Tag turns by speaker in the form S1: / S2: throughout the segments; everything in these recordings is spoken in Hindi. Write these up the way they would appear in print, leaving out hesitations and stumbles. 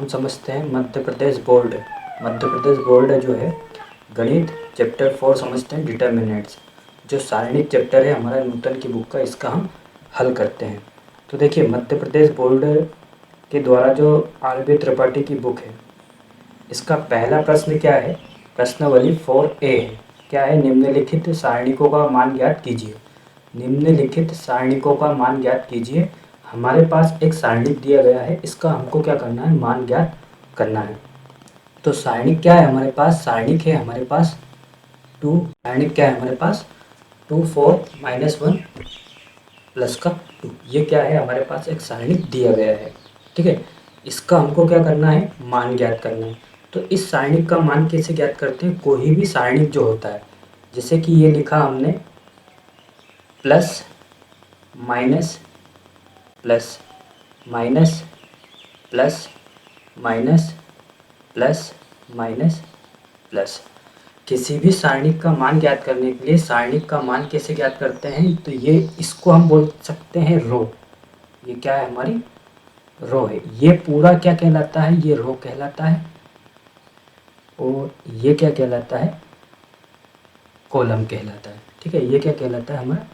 S1: हम समझते हैं मध्य प्रदेश बोर्ड। मध्य प्रदेश बोर्ड जो है गणित चैप्टर 4 समझते हैं डिटर्मिनेंट्स। जो सारणिक चैप्टर है हमारा नूतन की बुक का, इसका हम हल करते हैं। तो देखिए मध्य प्रदेश बोर्ड के द्वारा जो RB त्रिपाठी की बुक है, इसका पहला प्रश्न क्या है? प्रश्नावली 4A है। क्या है? निम्नलिखित सारणिकों का मान ज्ञात कीजिए। निम्नलिखित सारणिकों का मान ज्ञात कीजिए। हमारे पास एक सारणिक दिया गया है, इसका हमको क्या करना है? मान ज्ञात करना है। तो सारणिक क्या है हमारे पास? सारणिक है हमारे पास 2। सारणिक क्या है हमारे पास? 2 4 -1 प्लस का 2। ये क्या है? हमारे पास एक सारणिक दिया गया है। ठीक है, इसका हमको क्या करना है? मान ज्ञात करना है। तो इस सारणिक का मान कैसे ज्ञात करते हैं? कोई भी सारणिक जो होता है, जैसे कि ये लिखा हमने plus minus plus minus plus minus plus minus plus. किसी भी सारणिक का मान ज्ञात करने के लिए सारणिक का मान कैसे ज्ञात करते हैं? तो ये इसको हम बोल सकते हैं रो। ये क्या है? हमारी रो है। ये पूरा क्या कहलाता है? ये रो कहलाता है। और ये क्या कहलाता है? कॉलम कहलाता है। ठीक है, ये क्या कहलाता है? हमारा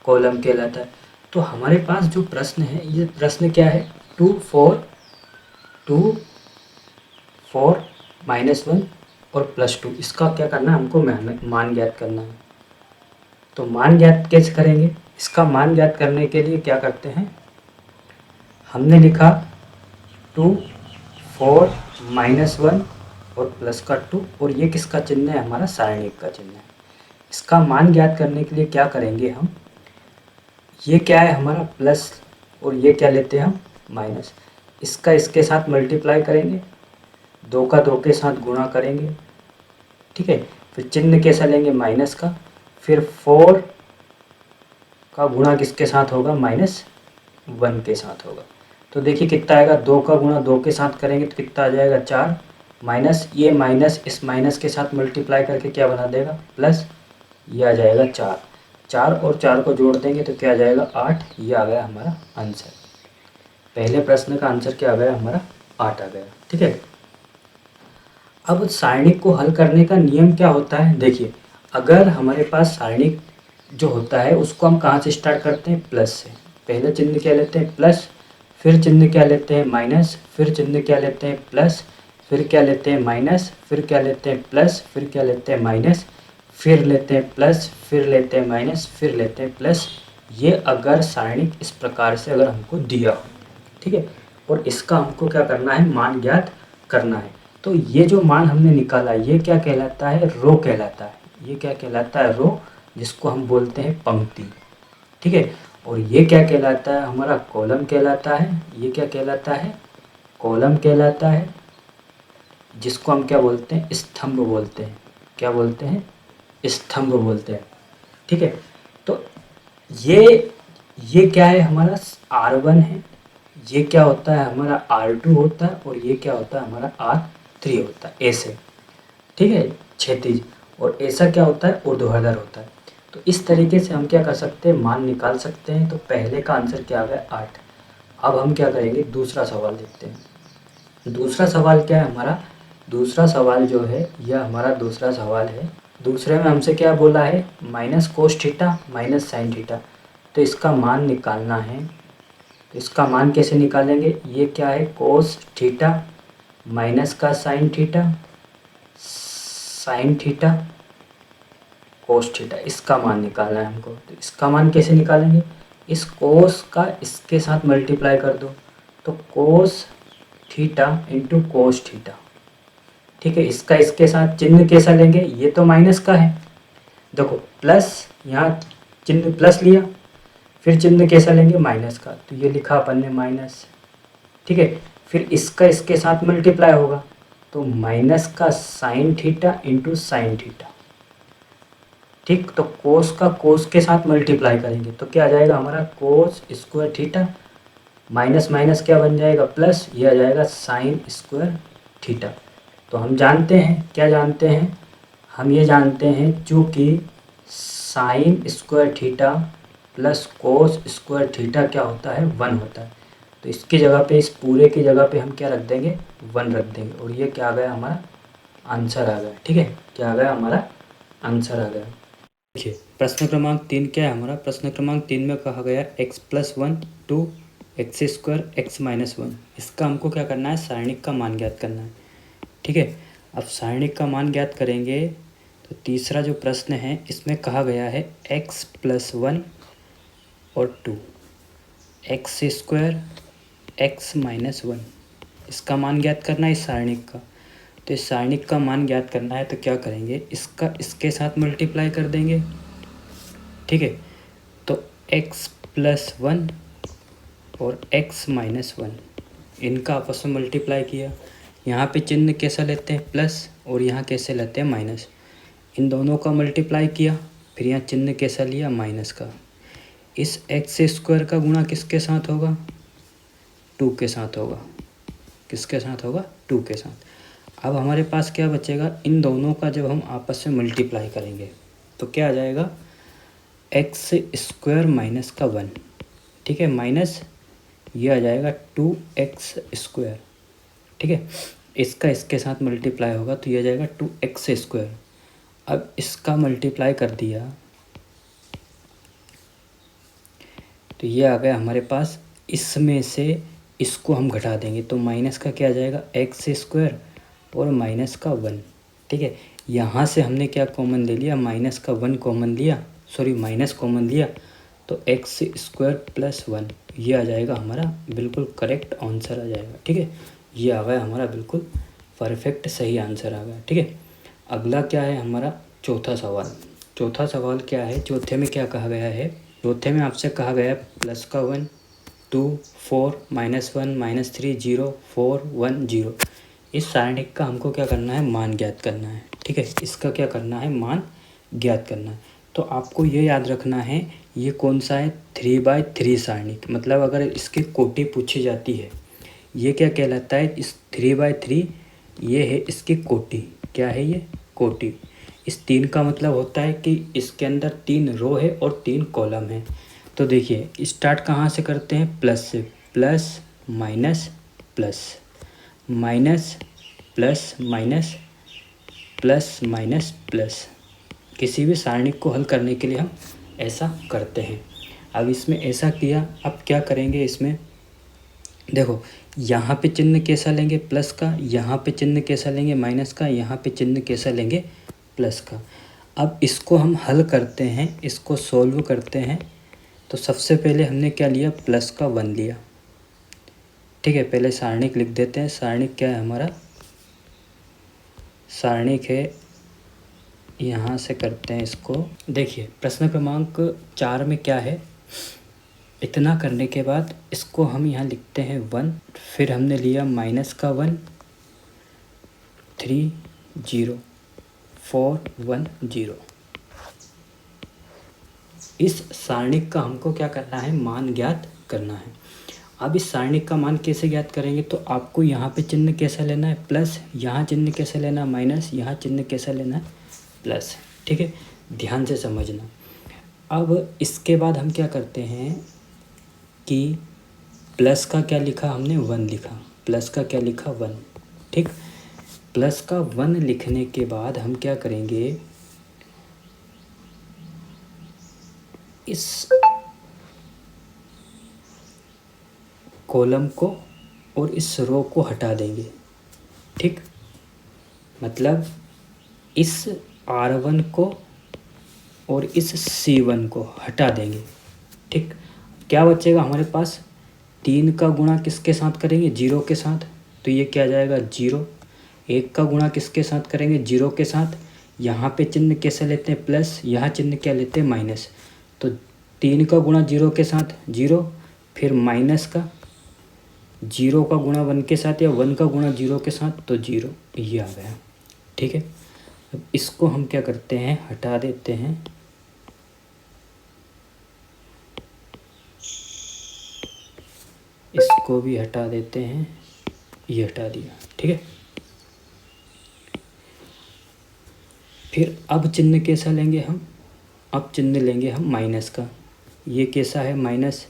S1: कॉलम कहलाता है। तो हमारे पास जो प्रश्न है, ये प्रश्न क्या है? 2 4 -1 और +2। इसका क्या करना है? हमको मान ज्ञात करना है। तो मान ज्ञात कैसे करेंगे? इसका मान ज्ञात करने के लिए क्या करते हैं? हमने लिखा 2 4 -1 और +2, और ये किसका चिन्ह है? हमारा सारणिक का चिन्ह है। इसका मान ज्ञात करने के लिए क्या करेंगे हम? ये क्या है? हमारा प्लस, और ये क्या लेते हैं हम? माइनस। इसका इसके साथ मल्टीप्लाई करेंगे, 2 का 2 के साथ गुणा करेंगे। ठीक है, फिर चिन्ह कैसा लेंगे? माइनस का। फिर 4 का गुणा किसके साथ होगा? -1 के साथ होगा। तो देखिए कितना आएगा? 2 का गुणा 2 के साथ करेंगे तो कितना आ जाएगा? 4। माइनस, ये माइनस इस माइनस के साथ मल्टीप्लाई करके क्या बना देगा? प्लस। ये आ जाएगा 4। 4 और 4 को जोड़ देंगे तो क्या आ जाएगा? 8। ये आ गया हमारा आंसर। पहले प्रश्न का आंसर क्या आ गया? हमारा 8 आ गया। ठीक है, अब सारणिक को हल करने का नियम क्या होता है? देखिए, अगर हमारे पास सारणिक जो होता है उसको हम कहाँ से स्टार्ट करते हैं? प्लस से। पहले चिन्ह क्या लेते हैं? प्लस। फिर चिन्ह क्या लेते हैं? माइनस। फिर चिन्ह क्या लेते हैं? प्लस। फिर क्या लेते हैं? माइनस। फिर क्या लेते हैं? प्लस। फिर क्या लेते हैं? माइनस। फिर लेते हैं प्लस। फिर लेते हैं माइनस। फिर लेते हैं प्लस। ये अगर सारणिक इस प्रकार से अगर हमको दिया हो, ठीक है, और इसका हमको क्या करना है? मान ज्ञात करना है। तो ये जो मान हमने निकाला, ये क्या कहलाता है? रो कहलाता है। ये क्या कहलाता है? रो, जिसको हम बोलते हैं पंक्ति। ठीक है, और ये क्या कहलाता है? हमारा कॉलम कहलाता है। ये क्या कहलाता है? कॉलम कहलाता है, जिसको हम क्या बोलते हैं? स्तंभ बोलते हैं। क्या बोलते हैं? स्तंभ बोलते हैं। ठीक है, तो ये क्या है? हमारा R1 है। ये क्या होता है? हमारा R2 होता है। और ये क्या होता है? हमारा R3 होता है, ऐसे। ठीक है, क्षैतिज। और ऐसा क्या होता है? ऊर्ध्वाधर होता है। तो इस तरीके से हम क्या कर सकते हैं? मान निकाल सकते हैं। तो पहले का आंसर क्या आ गया? 8। अब हम क्या करेंगे? दूसरा सवाल देखते हैं। दूसरा सवाल क्या है हमारा? दूसरा सवाल जो है, यह हमारा दूसरा सवाल है। दूसरे में हमसे क्या बोला है? Minus cos theta minus sine theta. तो इसका मान निकालना है। तो इसका मान कैसे निकालेंगे? ये क्या है? कोस थीटा माइनस का sine theta, sine theta cos theta, इसका मान निकालना है हमको। तो इसका मान कैसे निकालेंगे? इस कोस का इसके साथ मल्टीप्लाई कर दो, तो cos theta into cos theta. ठीक है, इसका इसके साथ चिन्ह कैसा लेंगे? ये तो माइनस का है, देखो प्लस, यहाँ चिन्ह प्लस लिया, फिर चिन्ह कैसा लेंगे? माइनस का। तो ये लिखा अपन ने माइनस। ठीक है, फिर इसका इसके साथ मल्टीप्लाई होगा, तो माइनस का sine theta into sine theta. ठीक, तो कोस का कोस के साथ मल्टीप्लाई करेंगे तो क्या आ जाएगा हमारा? Cos square theta minus minus क्या बन जाएगा? प्लस। ये आ जाएगा साइन स्क्वायर थीटा। तो हम जानते हैं, क्या जानते हैं? हम ये जानते हैं, चूँकि sine square theta plus cos square theta क्या होता है? 1 होता है। तो इसकी जगह पे, इस पूरे की जगह पे हम क्या रख देंगे, 1 रख देंगे, और ये क्या आ गया हमारा आंसर आ गया। ठीक है, क्या आ गया हमारा आंसर आ गया। देखिए प्रश्न क्रमांक 3 क्या है हमारा, प्रश्न क्रमांक 3 में कहा गया x+1 टू x² x-1। इसका हमको क्या करना है, सारणिक का मान ज्ञात करना है। ठीक है, अब सारणिक का मान ज्ञात करेंगे तो तीसरा जो प्रश्न है इसमें कहा गया है x+1 और 2 x² x-1, इसका मान ज्ञात करना है इस सारणिक का। तो इस सारणिक का मान ज्ञात करना है तो क्या करेंगे, इसका इसके साथ मल्टीप्लाई कर देंगे। ठीक है, तो x+1 और x-1 इनका आपस में मल्टीप्लाई किया। यहाँ पे चिन्ह कैसा लेते हैं, प्लस, और यहाँ कैसे लेते हैं, माइनस। इन दोनों का मल्टीप्लाई किया, फिर यहाँ चिन्ह कैसा लिया, माइनस का। इस x² का गुणा किसके साथ होगा, 2 के साथ होगा। किसके साथ होगा, 2 के साथ। अब हमारे पास क्या बचेगा, इन दोनों का जब हम आपस में मल्टीप्लाई करेंगे तो क्या आ जाएगा, x² माइनस का 1। ठीक है, माइनस ये आ जाएगा 2x²। ठीक है, इसका इसके साथ मल्टीप्लाई होगा तो ये आ जाएगा 2x²। अब इसका मल्टीप्लाई कर दिया तो ये आ गया हमारे पास, इसमें से इसको हम घटा देंगे तो माइनस का क्या आ जाएगा, x² और माइनस का 1। ठीक है, यहाँ से हमने क्या कॉमन ले लिया, माइनस का 1 कॉमन लिया, सॉरी माइनस कॉमन लिया, तो x² + 1 ये आ जाएगा हमारा बिल्कुल करेक्ट आंसर आ जाएगा। ठीक है, ये आ गया हमारा बिल्कुल परफेक्ट सही आंसर आ गया। ठीक है, अगला क्या है हमारा चौथा सवाल। चौथा सवाल क्या है, चौथे में क्या कहा गया है, चौथे में आपसे कहा गया है +1 2 4 -1 -3 0 4 1 0। इस सारणिक का हमको क्या करना है, मान ज्ञात करना है। ठीक है, इसका क्या करना है, मान ज्ञात करना है। तो आपको ये याद रखना है ये कौन सा है, 3/3 सारणिक। मतलब अगर इसकी कोटि पूछी जाती है, ये क्या कहलाता है, इस 3/3 ये है इसकी कोटि। क्या है ये, कोटि। इस 3 का मतलब होता है कि इसके अंदर 3 रो है और 3 कॉलम है। तो देखिए स्टार्ट कहाँ से करते हैं, प्लस से, plus minus plus, minus plus minus, plus minus plus. किसी भी सारणिक को हल करने के लिए हम ऐसा करते हैं। अब इसमें ऐसा किया, अब क्या करेंगे इसमें, देखो यहाँ पे चिन्ह कैसा लेंगे, प्लस का, यहाँ पे चिन्ह कैसा लेंगे, माइनस का, यहाँ पे चिन्ह कैसा लेंगे, प्लस का। अब इसको हम हल करते हैं, इसको सॉल्व करते हैं। तो सबसे पहले हमने क्या लिया, प्लस का 1 लिया। ठीक है, पहले सारणिक लिख देते हैं। सारणिक क्या है हमारा, सारणिक है, यहाँ से करते हैं इसको। देखिए प्रश्न क्रमांक 4 में क्या है, इतना करने के बाद इसको हम यहाँ लिखते हैं 1, फिर हमने लिया माइनस का 1 3 0 4 1 0। इस सारणिक का हमको क्या करना है, मान ज्ञात करना है। अब इस सारणिक का मान कैसे ज्ञात करेंगे, तो आपको यहाँ पे चिन्ह कैसा लेना है, प्लस, यहाँ चिन्ह कैसे लेना है, माइनस, यहाँ चिन्ह कैसा लेना है, प्लस। ठीक है, ध्यान से समझना। अब इसके बाद हम क्या करते हैं कि प्लस का क्या लिखा हमने, 1 लिखा, प्लस का क्या लिखा, 1। ठीक, प्लस का 1 लिखने के बाद हम क्या करेंगे, इस कॉलम को और इस रो को हटा देंगे। ठीक, मतलब इस R1 को और इस C1 को हटा देंगे। ठीक, क्या बचेगा हमारे पास, 3 का गुणा किसके साथ करेंगे, 0 के साथ, तो ये क्या जाएगा 0। 1 का गुणा किसके साथ करेंगे, 0 के साथ। यहाँ पे चिन्ह कैसे लेते हैं, प्लस, यहाँ चिन्ह क्या लेते हैं, माइनस। तो 3 का गुणा 0 के साथ 0, फिर माइनस का, 0 का गुणा 1 के साथ या 1 का गुणा 0 के साथ, तो 0, ये आ गया। ठीक है, अब इसको हम क्या करते हैं, हटा देते हैं। इसको भी हटा देते हैं, ये हटा दिया। ठीक है, फिर अब चिन्ह कैसा लेंगे हम, अब चिन्ह लेंगे हम माइनस का। ये कैसा है, माइनस,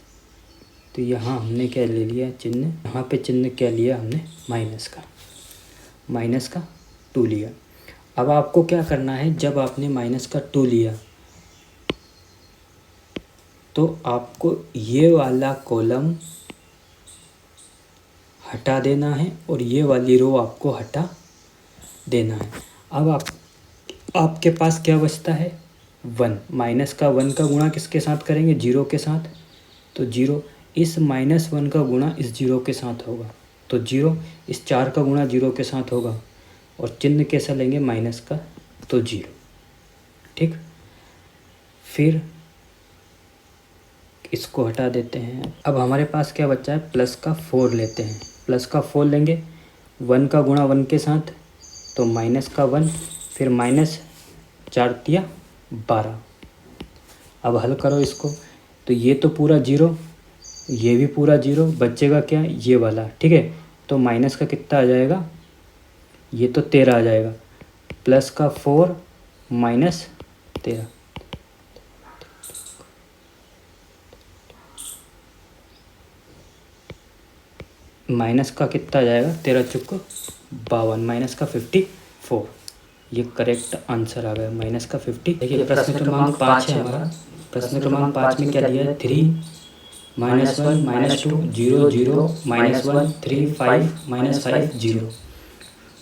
S1: तो यहाँ हमने क्या ले लिया चिन्ह, यहाँ पे चिन्ह क्या लिया हमने माइनस का 2 लिया। अब आपको क्या करना है, जब आपने माइनस का 2 लिया तो आपको ये वाला कॉलम हटा देना है और ये वाली रो आपको हटा देना है। अब आपके पास क्या बचता है 1, माइनस का 1 का गुणा किसके साथ करेंगे 0 के साथ, तो 0 इस -1 का गुणा इस 0 के साथ होगा, तो 0 इस 4 का गुणा 0 के साथ होगा और चिन्ह कैसा लेंगे माइनस का, तो 0। ठीक, फिर इसको हटा देते हैं। अब हमारे पास क्या बचा है, प्लस का 4 लेते हैं। प्लस का 4 लेंगे, 1 का गुणा 1 के साथ, तो माइनस का 1, फिर माइनस 4 दिया 12। अब हल करो इसको, तो ये तो पूरा 0, ये भी पूरा 0, बचेगा क्या ये वाला। ठीक है, तो माइनस का कितना आ जाएगा, ये तो 13 आ जाएगा। प्लस का 4 माइनस 13, माइनस का कितना आ जाएगा 13 चुक 52, माइनस का 54। ये करेक्ट आंसर आ गया, माइनस का 50। देखिए प्रश्न क्रमांक 5 है हमारा। प्रश्न क्रमांक 5 में क्या दिया है, 3 -1 -2 0 0 -1 3 5 -5 0।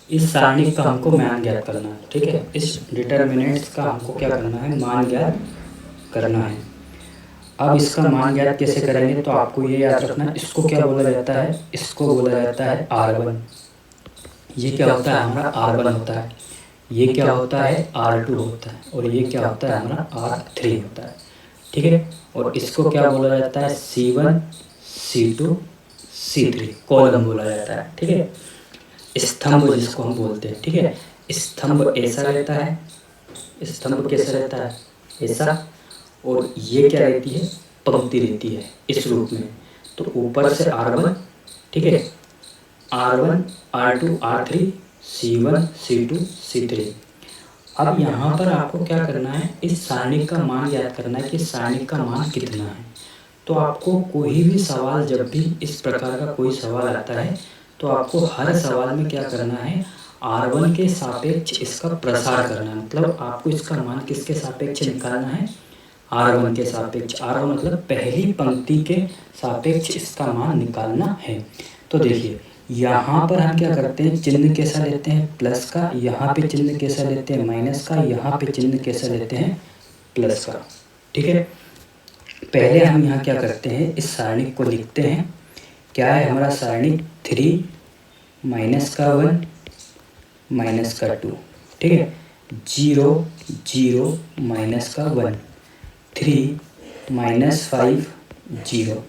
S1: इस सारणी का हमको मान ज्ञात करना है। ठीक है, इस डिटर्मिनेंट्स का हमको क्या करना है, मान ज्ञात करना है। अब इसका मान ज्ञात कैसे करेंगे, तो आपको ये याद रखना, इसको क्या बोला जाता है, इसको बोला जाता है R1। ये क्या होता है हमारा R1 होता है, ये क्या होता है R2 होता है और ये क्या होता है हमारा R3 होता है। ठीक है, और इसको क्या बोला जाता है C1 C2 C3 कॉलम बोला जाता है। ठीक है, स्तंभ जिसको हम बोलते हैं। ठीक है, स्तंभ ऐसा रहता है, स्तंभ कैसा रहता है ऐसा, और ये क्या रहती है पंक्ति रहती है इस रूप में। तो ऊपर से R1, ठीक है, R1 R2 R3 C1 C2 C3। अब यहाँ पर आपको क्या करना है, इस सारणी का मान ज्ञात करना है कि सारणी का मान कितना है। तो आपको कोई भी सवाल, जब भी इस प्रकार का कोई सवाल आता है, तो आपको हर सवाल में क्या करना है, R1 के सापेक्ष इसका प्रसार करना है। मतलब आपको इसका मान किसके सापेक्ष निकालना है, R1 के सापेक्ष। R1 मतलब पहली पंक्ति के सापेक्ष इसका मान निकालना है। तो देखिए यहाँ पर हम क्या करते हैं, चिन्ह कैसा लेते हैं प्लस का, यहाँ पे चिन्ह कैसा लेते हैं माइनस का, यहाँ पे चिन्ह कैसा लेते हैं प्लस का। ठीक है, पहले हम यहाँ क्या करते हैं, इस सारणी को लिखते हैं। क्या है हमारा सारणी, 3 माइनस का 1 माइनस का 2। ठीक है, 0 0 माइनस का 1 3 -5 0।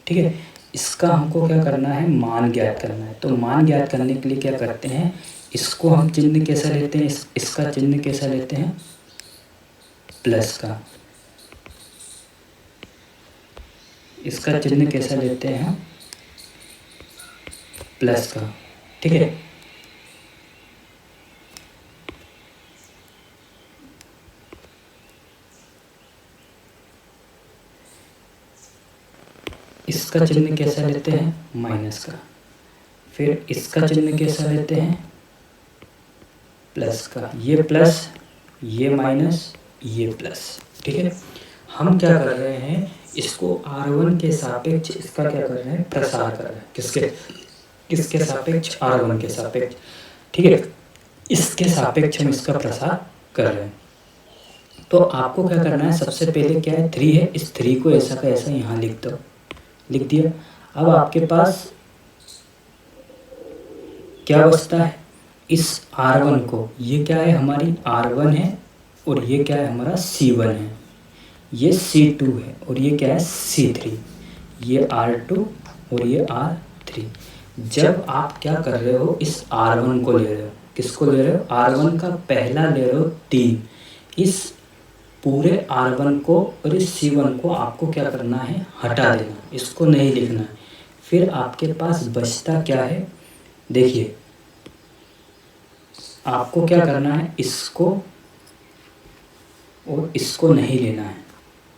S1: ठीक है, इसका हमको क्या करना है, मान ज्ञात करना है। तो मान ज्ञात करने के लिए क्या करते हैं, इसको हम चिन्ह कैसा लेते हैं, इसका चिन्ह कैसा लेते हैं प्लस का, इसका चिन्ह कैसा लेते हैं हम प्लस का। ठीक है, इसका चिन्ह कैसा लेते हैं माइनस का, फिर इसका चिन्ह कैसा लेते हैं प्लस का। ये प्लस, ये माइनस, ये प्लस। ठीक है, हम क्या कर रहे हैं, इसको R1 के सापेक्ष इसका क्या कर रहे हैं, प्रसार कर रहे हैं। किसके सापेक्ष, R1 के सापेक्ष। ठीक है, इसके सापेक्ष हम इसका प्रसार कर रहे हैं। तो आपको क्या करना है, सबसे पहले क्या है 3 है, इस 3 को ऐसा का ऐसा यहाँ लिख दो, लिख दिया। अब आपके पास क्या बचता है, इस R1 को, ये क्या है हमारी R1 है और ये क्या है हमारा C1 है, ये C2 है और ये क्या है C3, ये R2 और ये R3। जब आप क्या कर रहे हो, इस R1 को ले रहे हो, किसको ले रहे हो, R1 का पहला ले रहे हो 3, इस पूरे R1 को और इस C1 को आपको क्या करना है, हटा देना, इसको नहीं लिखना है। फिर आपके पास बचता क्या है, देखिए आपको क्या करना है, इसको और इसको नहीं लेना है।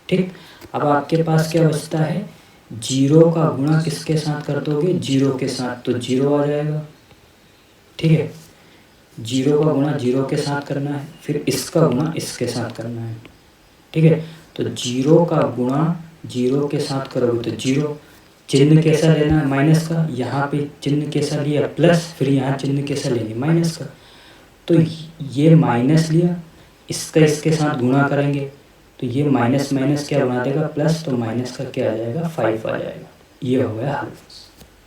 S1: ठीक, अब आपके पास क्या बचता है, जीरो का गुणा किसके साथ कर दोगे, जीरो के साथ, तो जीरो आ जाएगा। ठीक है, जीरो का गुणा जीरो के साथ करना है, फिर इसका गुणा इसके साथ करना है। ठीक है, तो जीरो का गुणा जीरो के साथ करोगे तो जीरो, चिन्ह कैसा लेना है, माइनस का। यहाँ पे चिन्ह कैसा लिया, प्लस, फिर यहाँ चिन्ह कैसा लेंगे, माइनस का। तो ये माइनस लिया, इसका इसके साथ गुणा करेंगे तो ये माइनस माइनस क्या बना देगा, प्लस, तो माइनस का क्या आ जाएगा, 5 आ जाएगा। ये हो गया हल।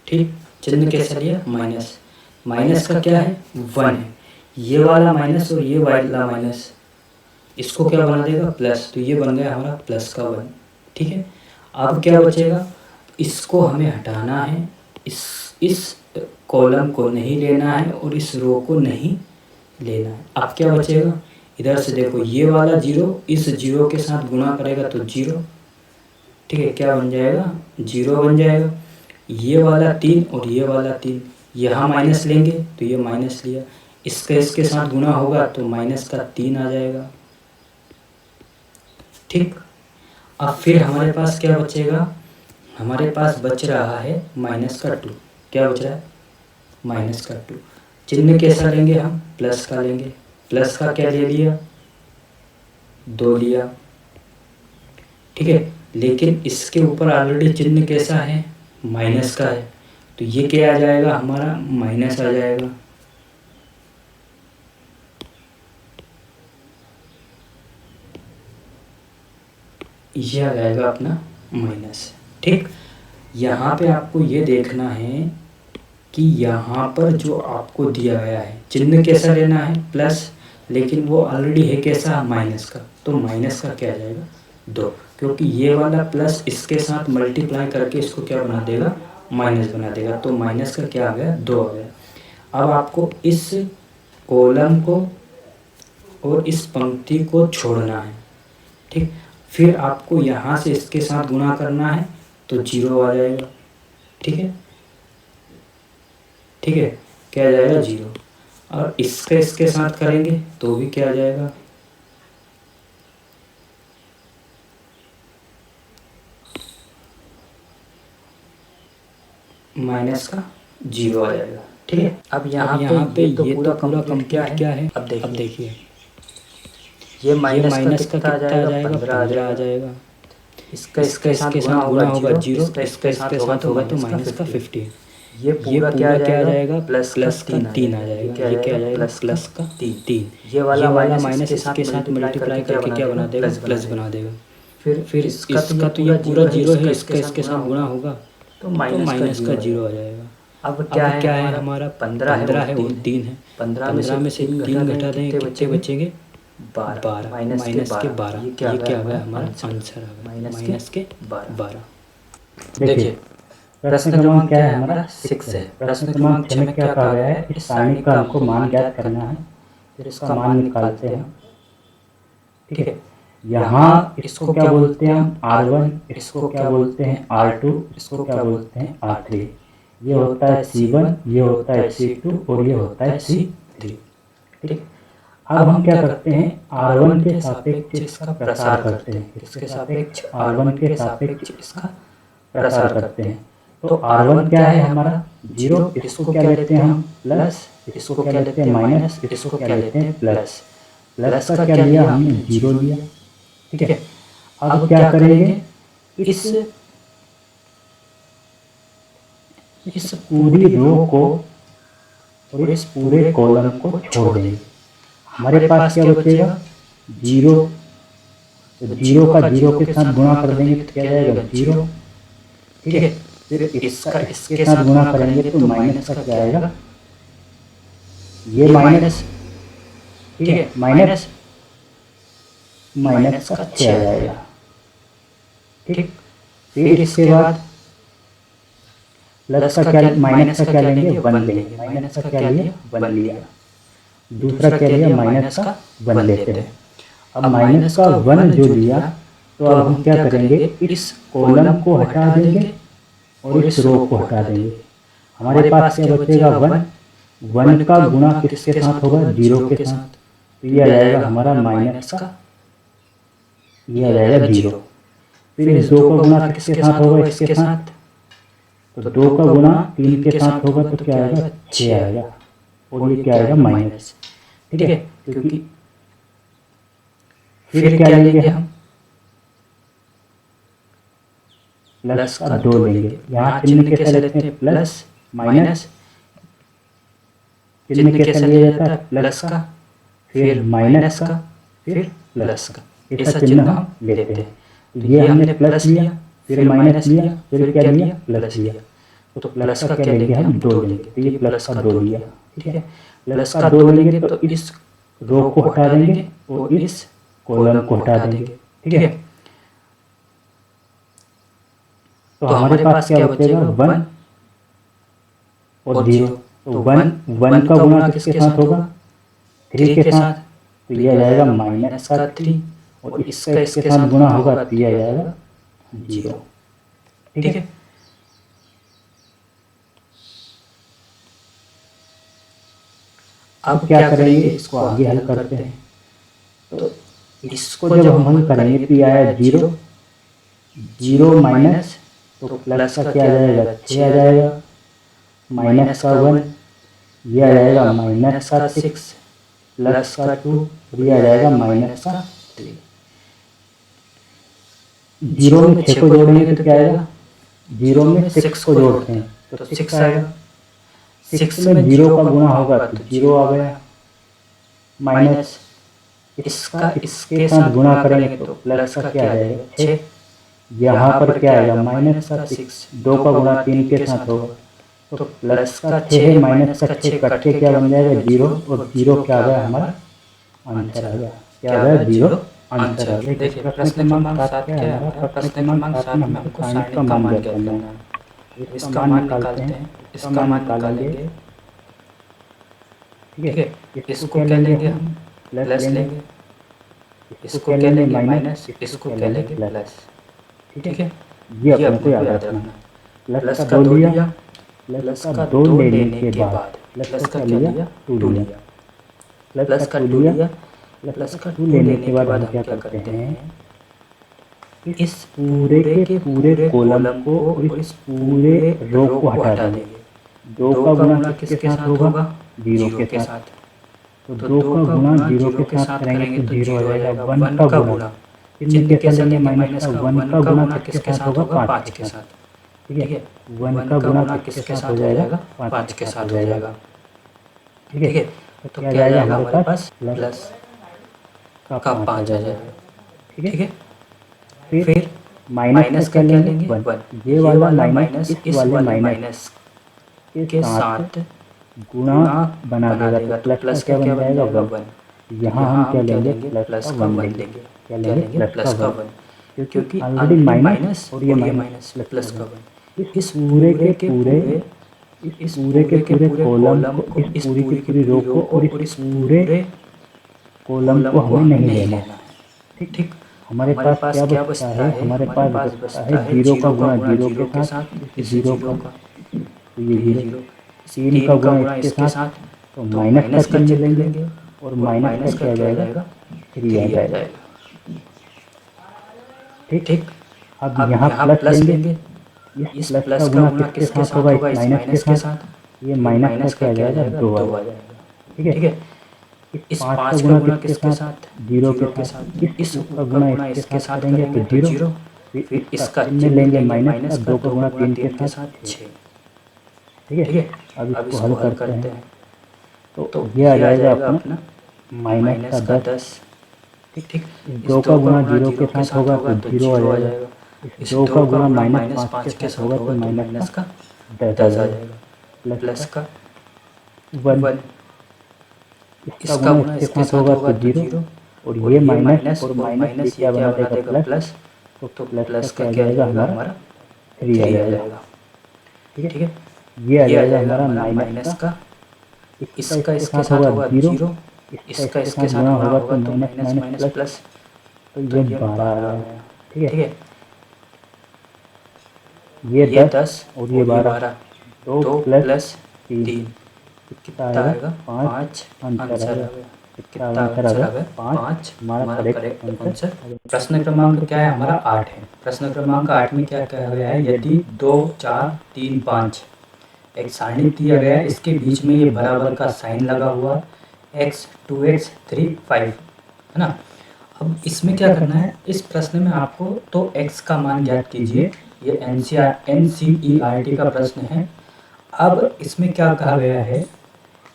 S1: ठीक, चिन्ह कैसा लिया, माइनस, माइनस का क्या है, 1 है। ये वाला माइनस और ये वाला माइनस, इसको क्या बना देगा, प्लस, तो ये बन गया हमारा प्लस का 1। ठीक है, अब क्या बचेगा, इसको हमें हटाना है, इस कॉलम को नहीं लेना है और इस रो को नहीं लेना है। अब क्या बचेगा, इधर से देखो, ये वाला जीरो इस जीरो के साथ गुणा करेगा तो जीरो। ठीक है, क्या बन जाएगा, जीरो बन जाएगा। ये वाला 3 और ये वाला 3, यहाँ माइनस लेंगे तो ये माइनस लिया, इसका इसके साथ गुणा होगा तो माइनस का 3 आ जाएगा। ठीक, अब फिर हमारे पास क्या बचेगा, हमारे पास बच रहा है माइनस का 2। क्या बच रहा है, माइनस का 2। चिन्ह कैसा लेंगे हम, प्लस का लेंगे। प्लस का क्या ले लिया, 2 लिया। ठीक है, लेकिन इसके ऊपर ऑलरेडी चिन्ह कैसा है, माइनस का है, तो ये क्या आ जाएगा हमारा, माइनस आ जाएगा। ये आ जाएगा अपना माइनस। ठीक, यहाँ पे आपको ये देखना है कि यहाँ पर जो आपको दिया गया है, चिन्ह कैसा लेना है, प्लस, लेकिन वो ऑलरेडी है कैसा, माइनस का, तो माइनस का क्या आ जाएगा, 2, क्योंकि ये वाला प्लस इसके साथ मल्टीप्लाई करके इसको क्या बना देगा, माइनस बना देगा, तो माइनस का क्या आ गया, 2 आ गया। अब आपको इस कॉलम को और इस पंक्ति को छोड़ना है। ठीक, फिर आपको यहाँ से इसके साथ गुणा करना है तो 0 आ जाएगा। ठीक है, ठीक है, क्या आ जाएगा, 0। और इसका इसके साथ करेंगे तो भी क्या आ जाएगा, माइनस का 0 आ जाएगा। ठीक है, अब यहाँ पे ये तो पूरा कंप्लीट क्या है, अब देखिए ये माइनस का कितना आ जाएगा, 15 आ जाएगा। इसका इसके साथ गुणा होगा 0, इसका इसके साथ होगा तो माइनस का 15। ये पूरा क्या आ जाएगा, प्लस का 3 आ जाएगा। ये क्या आ जाएगा, प्लस का 3। ये वाला माइनस इसके साथ मल्टीप्लाई करके क्या बना देगा, प्लस बना देगा। फिर इसका तो ये पूरा 0 है, इसका इसके साथ गुणा होगा तो माइनस का 0 आ जाएगा। अब क्या है हमारा, 15 है और 3 है, 15 में से 3 घटा देंगे, कितने बचेंगे, 12, माइनस के 12। ये क्या आ गया हमारा आंसर आ गया, माइनस के 12। देखिए प्रश्न क्रमांक क्या है हमारा, 6 है। प्रश्न क्रमांक 6 में क्या कहा गया है, इस सारणी का हमको मान ज्ञात करना है, फिर इसका मान निकालते हैं। ठीक है, यहाँ इसको क्या बोलते हैं हम, R1, इसको क्या बोलते हैं R2, इसको क्या बोलते हैं R3। ये होता है C1, ये होता है C2 और ये होता है C3। ठीक, अब हम क्या करते हैं, R1 के सापेक्ष इसका प्रसार करते हैं। किसके सापेक्ष, R1 के सापेक्ष इसका प्रसार करते हैं। तो R1 क्या है हमारा, 0, इसको क्या लेते हैं हम, प्लस, इसको क्या लेते हैं माइनस, इसको क्या लेते हैं प्लस। प्लस का क्या लिया हमने, 0 लिया। ठीक है, अब क्या करेंगे, इस पूरी रो को और इस पूरे कॉलम को छोड़ देंगे। हमारे पास क्या बचेगा, 0, तो 0 का 0 के साथ गुणा कर देंगे तो क्या जाएगा, 0। ठीक है, फिर इसका इसके साथ गुणा करेंगे तो माइनस का क्या आएगा, ये माइनस। ठीक है, माइनस का 6 आ जाएगा। ठीक, फिर इसके बाद प्लस का क्या, माइनस का क्या लेंगे, 1 लेंगे। माइनस का क्या लिया, 1 लिया। दूसरा क्या लिया, माइनस का 1 लेते हैं। अब माइनस का 1 जो लिया, तो अब हम क्या करेंगे, इस कॉलम को हटा देंगे और इस रो को हटा देंगे। हमारे पास क्या बचेगा, 1 का गुणा किसके साथ होगा, 0 के साथ, तो ये आ जाएगा हमारा माइनस का, ये आ जाएगा 0। फिर इस 2 का गुना किसके साथ होगा, इसके साथ, तो 2 का गुना 3 के साथ होगा तो क्या आएगा, 6 आएगा, और ये क्या आएगा, माइनस। ठीक है, क्योंकि फिर क्या लेंगे हम, प्लस का 2 लेंगे। यहाँ चिन्ह कैसे लेते हैं, प्लस माइनस, चिन्ह कैसे लिया जाता है, प्लस का, फिर माइनस का, फिर प्लस का, ऐसा चिन्ह हम लेते हैं। तो ये हमने प्लस लिया, फिर माइनस लिया, फिर क्या लिया, प्लस लिया, तो प्लस का क्या लेंगे हम, 2 लेंगे। तो ये प्लस का 2 लिया। ठीक है, प्लस का 2 लेंगे तो इस रो को हटा देंगे और इस कॉलम को हटा देंगे। ठीक है, तो हमारे पास क्या बचेगा, 1 और 0। तो 1 का गुना किसके साथ होगा, 3 के साथ, तो यह आ जाएगा माइनस का 3, और इसका इसके साथ गुना होगा तो यह आ जाएगा 0। ठीक है, अब क्या करेंगे, इसको आगे हल करते हैं। तो इसको जब हम हल करेंगे तो यह आया 0, 0 माइनस, तो प्लस का क्या आ जाएगा, 6 आ जाएगा, माइनस का 1, यह आ जाएगा माइनस का 6, प्लस का 2, और यह आ जाएगा माइनस का 3। 0 में 6 को जोड़ेंगे तो क्या आएगा, 0 में 6 को जोड़ते हैं तो 6 आएगा, 6 में 0 का गुना होगा तो 0 आ गया, माइनस इसका इसके साथ गुना करेंगे तो प्लस का क्या आ जाएगा, 6, यहाँ पर क्या आएगा, माइनस का 6, 2 का गुना 3 के साथ होगा, तो प्लस का 6 माइनस का 6 कट के क्या बन जाएगा, 0, और 0 क्या आ गया, हमारा आंसर आ गया। क्या आ गया, 0 आंसर आ गया। देखिए प्रश्न क्रमांक 7 क्या है हमारा, प्रश्न क्रमांक 7 में हमको साइनिक का मान ज्ञात करना है। इसका मान निकालते हैं, इसका मान निकालेंगे। ठीक है, इसको क्या लेंगे हम, प्लस लेंगे, इसको क्या लेंगे माइनस, इसको क्या लेंगे प्लस। ठीक है, ये अपने को याद रखना। प्लस का 2 लिया, प्लस का 2 लेने के बाद प्लस का क्या लिया, 2 लिया, प्लस का 2 लिया, प्लस का 2 लेने के बाद हम क्या करते हैं, इस पूरे के पूरे कॉलम को और इस पूरे रो को हटा देंगे। 2 का गुना किसके साथ होगा, 0 के साथ, तो 2 का गुना 0 के साथ करेंगे तो 0 हो जाएगा। 1 का गुना, चिन्ह कैसे लेंगे, माइनस का, 1 का गुना किसके साथ होगा, 5 के साथ। ठीक है, 1 का गुना किसके साथ हो जाएगा, 5 के साथ हो जाएगा। ठीक है, तो क्या आ जाएगा हमारे पास, प्लस का 5 आ जाएगा। ठीक है, फिर माइनस का क्या लेंगे, 1, ये वाला माइनस इस वाले माइनस के साथ गुणा बना देगा, तो प्लस का क्या बन जाएगा, 1। यहाँ हम क्या लेंगे, प्लस का 1 लेंगे। क्या लेंगे, प्लस का 1, क्योंकि ऑलरेडी माइनस और ये माइनस प्लस का 1। इस पूरे के पूरे कॉलम को, इस पूरी की पूरी रो को और इस पूरे कॉलम को हमें नहीं लेना है। ठीक, हमारे पास क्या बचता है, हमारे पास बचता है 0 का गुना 0 के साथ, इस 0 का, तो ये 0, 3 का गुना इसके साथ, तो माइनस का चिन्ह लेंगे और माइनस का क्या आ जाएगा, 3 आ जाएगा। ठीक, अब यहाँ प्लस लेंगे, इस प्लस का गुना किसके साथ होगा, इस माइनस के साथ, ये माइनस का क्या आ जाएगा, 2 आ जाएगा। ठीक है, इस 5 का गुना किसके साथ, 0 के साथ, इस का गुना इसके साथ करेंगे तो 0, फिर इसका चिन्ह लेंगे माइनस का, 2 का गुना 3 के साथ 6। ठीक है, अब इसको हल करते हैं तो ये आ जाएगा अपना माइनस का 10। ठीक, 2 का गुना 0 के साथ होगा तो 0 आ जाएगा, इस 2 का गुना माइनस 5 के साथ होगा तो माइनस का 10 आ जाएगा, प्लस का 1, इसका गुना इसके साथ होगा तो 0, और ये माइनस और माइनस क्या बना देगा, प्लस, तो प्लस का क्या आ जाएगा हमारा 3 आ जाएगा। ठीक है, ये आ जाएगा हमारा माइनस का, इसका इसके साथ होगा 0, इसका इसके साथ गुना होगा तो माइनस माइनस प्लस, तो ये 12 आ जाएगा। ठीक है, ये 10 और ये 12, 2 प्लस 3 कितना आएगा, 5 आंसर आएगा। कितना आंसर आ गया 5 हमारा करेक्ट आंसर। प्रश्न क्रमांक क्या है हमारा 8 है। प्रश्न क्रमांक 8 में क्या कहा गया है, यदि 2 4 3 5 एक सारणी दिया गया है, इसके बीच में ये बराबर का साइन लगा हुआ x 2x 3 5 है ना। अब इसमें क्या करना है, इस प्रश्न में आपको तो x का मान ज्ञात कीजिए, ये NCERT का प्रश्न है। अब इसमें क्या कहा गया है,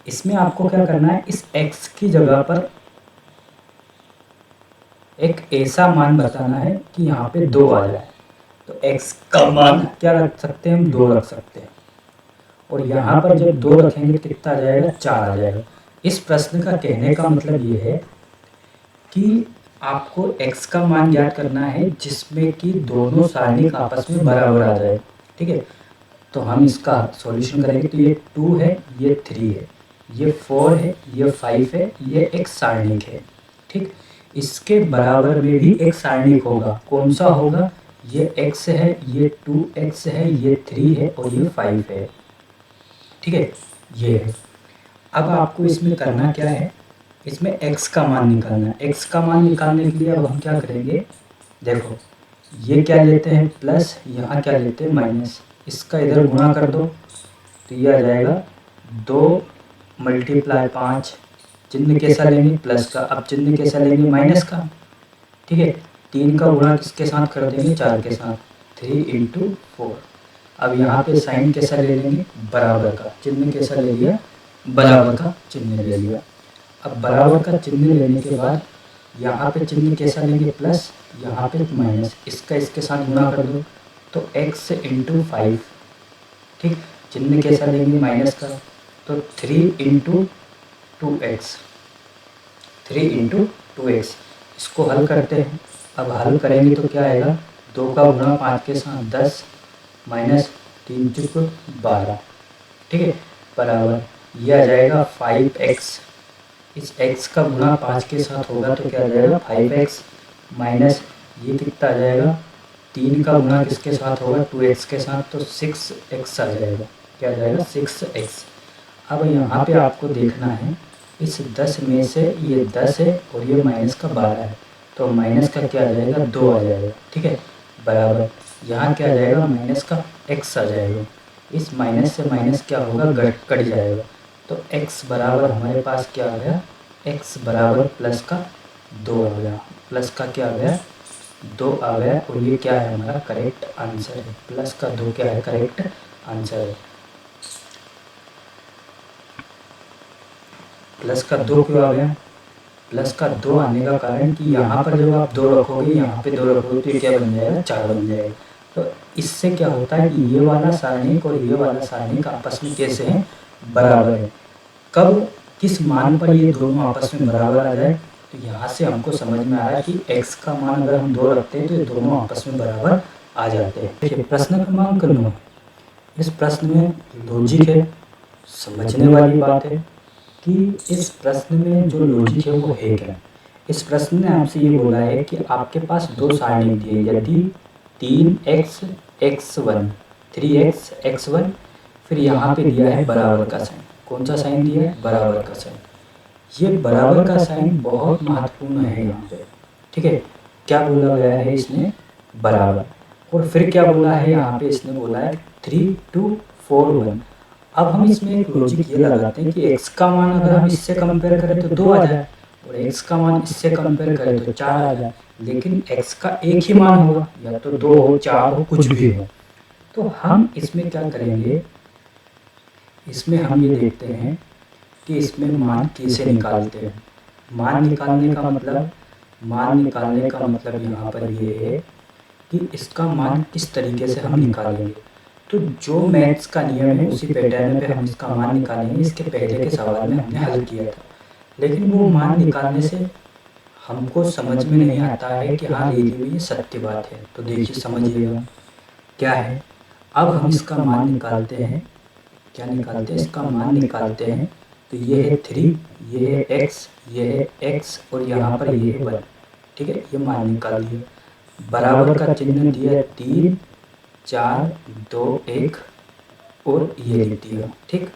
S1: इसमें आपको क्या करना है, इस x की जगह पर एक ऐसा मान बताना है कि यहाँ पे 2 आ जाए। तो x का मान क्या रख सकते हैं हम, 2 रख सकते हैं। और यहाँ पर जब 2 रखेंगे तो कितना आ जाएगा, 4 आ जाएगा। इस प्रश्न का कहने का मतलब ये है कि आपको x का मान ज्ञात करना है जिसमें कि दोनों सारणिक आपस में बराबर आ जाए। ठीक है, तो हम इसका सॉल्यूशन करेंगे तो ये 2 है, ये 3 है, ये 4 है, ये 5 है, ये एक सारणिक है। ठीक, इसके बराबर में भी एक सारणिक होगा, कौन सा होगा, ये x है, ये 2x है, ये 3 है और ये 5 है। ठीक है, ये है। अब आपको इसमें करना क्या है, इसमें x का मान निकालना है। x का मान निकालने के लिए अब हम क्या करेंगे, देखो ये क्या लेते हैं प्लस, यहाँ क्या लेते हैं माइनस, इसका इधर गुणा कर दो तो ये आ जाएगा 2 × 5, चिन्ह कैसा लेंगे प्लस का, अब चिन्ह कैसा लेंगे माइनस का। ठीक है, 3 का गुणा किसके साथ कर देंगे, 4 के साथ, 3 × 4। अब यहाँ पे साइन कैसा ले लेंगे, बराबर का, चिन्ह कैसा ले लिया, बराबर का चिन्ह ले लिया। अब बराबर का चिन्ह लेने के बाद यहाँ पे चिन्ह कैसा लेंगे प्लस, यहाँ पे माइनस, इसका इसके साथ गुणा कर दो तो x × 5। ठीक, चिन्ह कैसा लेंगे माइनस का, तो 3 × 2x, 3 × 2x। इसको हल करते हैं। अब हल करेंगे तो क्या आएगा, 2 का गुणा 5 के साथ 10 माइनस 3 × 12। ठीक है, बराबर यह आ जाएगा 5x। इस x का गुणा 5 के साथ होगा तो क्या आ जाएगा 5x माइनस ये कितना आ जाएगा, 3 का गुणा किसके साथ होगा 2x के साथ, तो 6x आ जाएगा। क्या आ जाएगा 6x। अब यहाँ पे आपको देखना है, इस 10 में से ये 10 है और ये माइनस का 12 है, तो माइनस का क्या आ जाएगा 2 आ जाएगा। ठीक है, बराबर यहाँ क्या आ जाएगा, माइनस का x आ जाएगा। इस माइनस से माइनस क्या होगा, कट जाएगा। तो x बराबर हमारे पास क्या आ गया, x बराबर प्लस का 2 आ गया, प्लस का क्या आ गया 2 आ गया। और ये क्या है हमारा करेक्ट आंसर है, प्लस का 2 क्या है करेक्ट आंसर है। प्लस का 2 क्यों आ गया, प्लस का 2 आने का कारण कि यहाँ पर जब आप 2 रखोगे, यहाँ पे 2 रखोगे तो ये क्या बन जाएगा 4 बन जाएगा। तो इससे क्या होता है कि ये वाला सारणिक और ये वाला सारणिक आपस में कैसे हैं, बराबर है। कब किस मान पर ये दोनों आपस में बराबर आ जाए, तो यहाँ से हमको समझ में आया कि x का मान अगर हम 2 रखते हैं तो ये दोनों आपस में बराबर आ जाते हैं। देखिए प्रश्न क्रमांक 9, इस प्रश्न में लॉजिक है, समझने वाली बात है कि इस प्रश्न में जो लॉजिक है वो है क्या। इस प्रश्न ने आपसे ये बोला है कि आपके पास 2 सारणी दी है, यदि 3x x1 3x x1, फिर यहाँ पे दिया है बराबर का साइन। कौन सा साइन दिया है, बराबर का साइन। ये बराबर का साइन बहुत महत्वपूर्ण है यहाँ पे। ठीक है, क्या बोला गया है इसने, बराबर। और फिर क्या बोला है यहाँ पे, इसने बोला है 3 2 4 1। अब हम इसमें एक लॉजिक ये लगाते हैं कि x का मान अगर हम इससे कंपेयर करें तो 2 आ जाए, और x का मान इससे कंपेयर करें तो 4 आ जाए। लेकिन x का एक ही मान होगा, या तो 2 हो 4 हो कुछ भी हो। तो हम इसमें क्या करेंगे, इसमें हम ये देखते हैं कि इसमें मान कैसे निकालते हैं। मान निकालने का मतलब यहाँ पर ये है कि इसका मान किस तरीके से हम निकालेंगे। तो जो मैथ्स का नियम है उसी पैटर्न पे हम इसका मान निकालेंगे। इसके पहले के सवाल में हमने हल किया था, लेकिन वो मान निकालने से हमको समझ में नहीं आता है कि हाँ रियली में ये सत्य बात है। तो देखिए समझिएगा क्या है। अब हम इसका मान निकालते हैं, क्या निकालते हैं, इसका मान निकालते हैं। तो ये है 3, ये है x, ये है x और यहाँ पर ये है 1। ठीक है, ये मान निकाल दिया। बराबर का चिन्ह दिया 3 4 2 1 और ये लिख दिया। ठीक,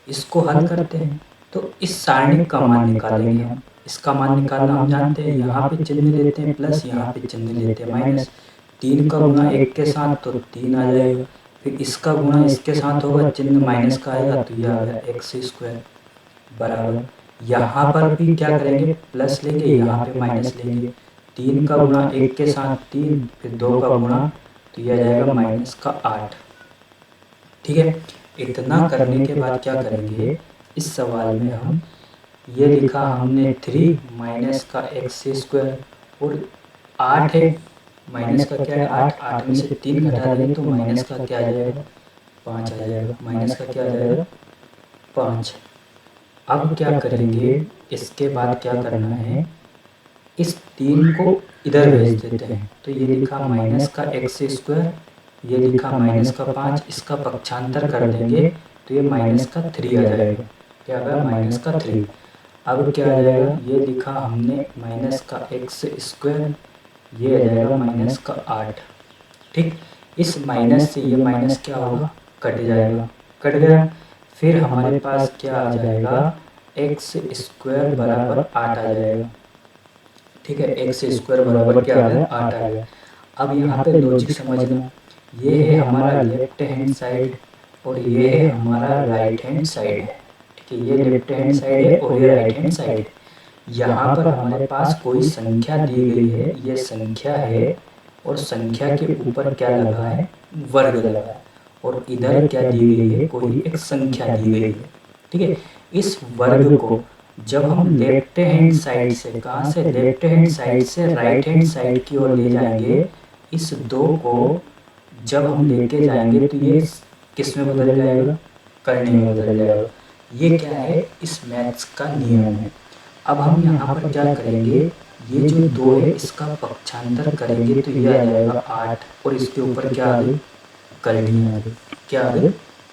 S1: इसको हल करते हैं तो इस सारणिक का मान निकालेंगे हम। इसका मान निकालना हम जानते हैं, यहाँ पे चिन्ह लेते हैं प्लस, यहाँ पे चिन्ह लेते हैं माइनस। 3 का गुणा 1 के साथ तो 3 आ जाएगा, फिर इसका गुणा इसके साथ होगा, चिन्ह माइनस का आएगा तो ये आ गया एक्स स्क्वायर बराबर। यहाँ पर भी क्या करेंगे, प्लस लेंगे, यहाँ पे माइनस लेंगे। 3 का गुणा 1 के साथ 3, फिर 2 का गुणा तो यह आ जाएगा माइनस का 8। ठीक है, इतना करने के बाद क्या करेंगे, इस सवाल में हम ये लिखा हमने 3 माइनस का एक्स स्क्वायर और 8 है, माइनस का क्या है 8, 8 में से 3 घटा देंगे तो माइनस का क्या आ जाएगा 5 आ जाएगा, माइनस का क्या आ जाएगा 5। अब क्या करेंगे, इसके बाद क्या करना है, इस 3 को इधर भेज देते हैं, तो ये लिखा माइनस का एक्स स्क्वायर, ये लिखा माइनस का 5, इसका पक्षांतर कर देंगे तो ये माइनस का 3 आ जाएगा। क्या आ गया माइनस का 3। अब क्या आ जाएगा, ये लिखा हमने माइनस का एक्स स्क्वायर, ये आ जाएगा माइनस का 8। ठीक, इस माइनस से ये माइनस क्या होगा, कट जाएगा, कट गया। फिर हमारे पास क्या आ जाएगा, एक्स स्क्वायर बराबर 8 आ जाएगा। ठीक है, एक्स स्क्वायर बराबर क्या आ गया 8 आ गया। अब यहाँ पे लॉजिक समझना, ये है हमारा लेफ्ट हैंड साइड और ये है हमारा राइट हैंड साइड। ठीक है, ये लेफ्ट हैंड साइड है और ये राइट हैंड साइड। यहाँ पर हमारे पास कोई संख्या दी गई है, ये संख्या है और संख्या के ऊपर क्या लगा है, वर्ग लगा है, और इधर क्या दी गई है, कोई एक संख्या दी गई है। ठीक है, इस वर्ग को जब हम लेफ्ट हैंड साइड से, कहाँ से, लेफ्ट हैंड साइड से राइट हैंड साइड की ओर ले जाएंगे, इस 2 को जब हम लेके जाएंगे तो ये किस में बदल जाएगा, करने में बदल जाएगा। ये क्या है, इस मैथ्स का नियम है। अब हम यहाँ पर क्या करेंगे, ये जो 2 है इसका पक्षांतर करेंगे तो ये आ जाएगा 8 और इसके ऊपर क्या आ गई, करनी आ गई, क्या आ गई,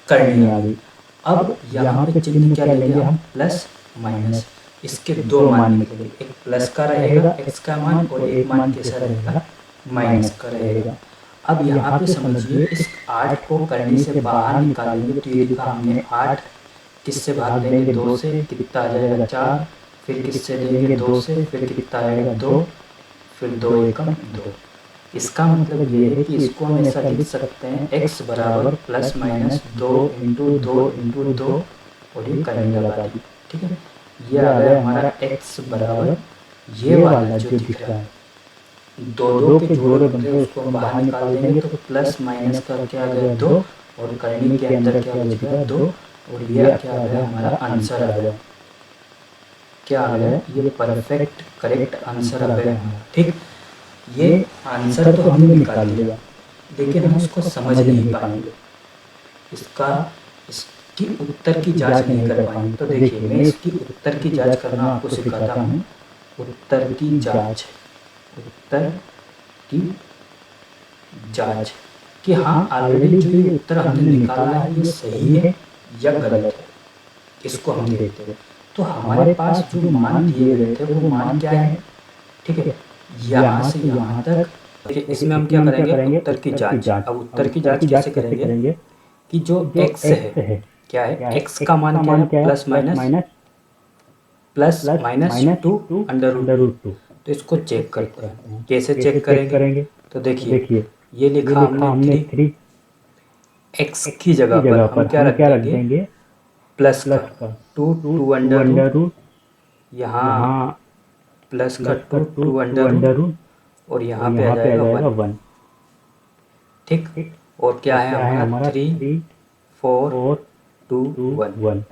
S1: करनी आ गई। अब यहाँ पे चिन्ह क्या लेंगे हम, प्लस माइनस, इसके 2 मान निकलेंगे, एक प्लस का रहेगा एक्स का मान और एक मान कैसा रहेगा, माइनस का रहेगा। अब यहाँ पे समझिए, इस 8 को करनी से बाहर निकालेंगे तो ये लिखा हमने 8, किससे भाग देंगे 2 से, कितना आ जाएगा 4, फिर किससे लेंगे 2 से, फिर कितना आएगा 2, फिर 2 एकम 2। इसका मतलब ये है कि इसको हम ऐसा लिख सकते हैं, x बराबर प्लस माइनस 2 इंटू 2 इंटू 2 और ये करनी लगा दी। ठीक है, ये आ गया हमारा x बराबर, ये वाला जो दिख रहा है, 2 के जोड़े बन रहे उसको हम बाहर निकाल देंगे तो प्लस माइनस का क्या आ गया 2 और करनी के अंदर क्या बच गया 2 और ये क्या आ गया हमारा आंसर आ गया, क्या आ गया, ये परफेक्ट करेक्ट आंसर आ गया हमारा। ठीक, ये आंसर तो हमने निकाल लिया लेकिन हम इसको समझ नहीं पाएंगे, इसकी उत्तर की जांच नहीं कर पाएंगे। तो देखिए, मैं इसकी उत्तर की जांच करना आपको सिखाता हूँ। उत्तर की जांच, उत्तर की जांच कि हाँ ऑलरेडी जो ये उत्तर हमने निकाला है ये सही है या गलत है, इसको हम देखते हैं। तो हमारे पास जो मान दिए गए थे वो मान क्या है, ठीक है, यहाँ से यहाँ तक। इसमें हम क्या करेंगे, उत्तर की जांच। अब उत्तर की जांच कैसे करेंगे कि जो x है, क्या है, x का मान क्या है, प्लस माइनस 2 अंडर रूट 2। तो इसको चेक करते हैं, कैसे चेक करेंगे। तो देखिए, ये लिखा हमने 3, x की जगह पर हम क्या रख देंगे, प्लस का 2 अंडर रूट, यहाँ प्लस का 2 अंडर रूट और यहाँ पे आ जाएगा 1। ठीक, और क्या है हमारा 3 4 2 1।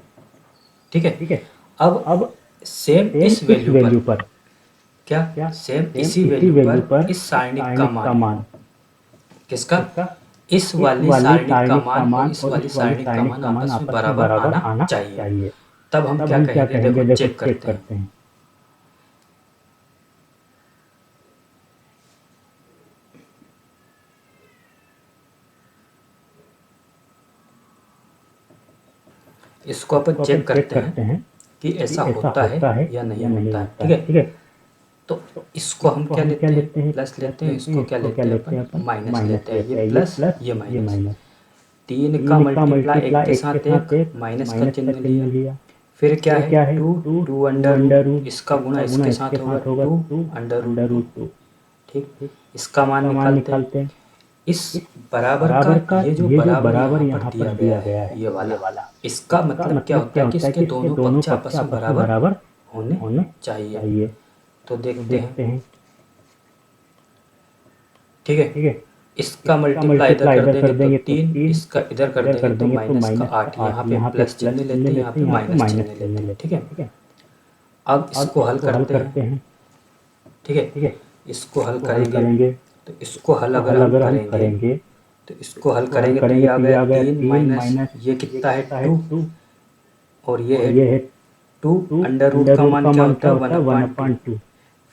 S1: ठीक है, अब सेम इस वैल्यू पर क्या, सेम इसी वैल्यू पर इस सारणिक का मान, किसका, इस वाली सारणिक का मान और इस वाली सारणिक का मान आपस में बराबर आना चाहिए। तब हम क्या कहेंगे, देखो चेक करते हैं। इसको अपन चेक करते हैं कि ऐसा होता है या नहीं होता है। ठीक है, तो इसको हम क्या लेते हैं, प्लस लेते हैं, इसको क्या लेते हैं अपन, माइनस लेते हैं। ये प्लस ये माइनस, 3 का मल्टीप्लाई 1 के साथ 1, माइनस का चिन्ह लिया, फिर क्या है, two two under
S2: under
S1: root,
S2: root
S1: इसका गुणा इसके साथ होगा two under root two.
S2: Two.
S1: ठीक, इसका मान
S2: का मान
S1: निकालते हैं।
S2: निकालते हैं।
S1: इस बराबर का ये जो बराबर यहाँ पर
S2: यहाँ पर
S1: दिया गया है, ये वाला, इसका मतलब क्या होता है कि इसके दोनों पक्ष आपस में बराबर होने चाहिए। तो देखते हैं, ठीक है, इसका मल्टीप्लाई इधर कर देंगे तो 3, इसका इधर कर देंगे तो माइनस का 8, यहाँ पे प्लस चिन्ह लेते हैं, यहाँ पे माइनस चिन्ह लेते हैं। ठीक है, अब इसको हल करते हैं। ठीक है, इसको हल करेंगे तो इसको हल अगर हम करेंगे तो इसको हल करेंगे तो ये आ गया 3 माइनस ये कितना है 2, और ये है 2 अंडर रूट का मान क्या होता है 1/2।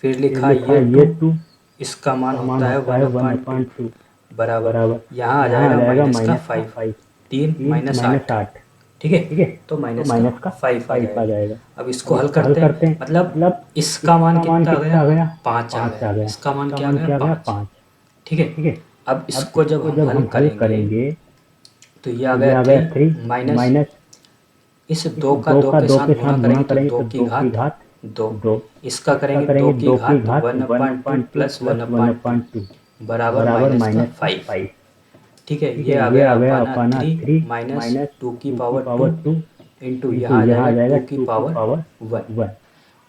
S1: फिर लिखा ये 2, इसका मान होता है 1/2 बराबर, यहाँ आ जाएगा माइनस का 5, 3 माइनस 8। ठीक है, तो माइनस का 5 आ जाएगा। अब इसको हल करते हैं, मतलब इसका मान कितना आ गया 5 आ गया, इसका मान क्या आ गया 5। ठीक है, अब इसको जब हम हल करेंगे तो ये आ गया 3 माइनस इस 2 का 2 के साथ गुणा करेंगे तो 2 की घात 2, इसका करेंगे 2 की घात 1/2 प्लस 1/2 बराबर माइनस का 5। ठीक है, ये आ गया अपना 3 माइनस 2 की पावर 2 इंटू यहाँ आ जाएगा 2 की पावर 1।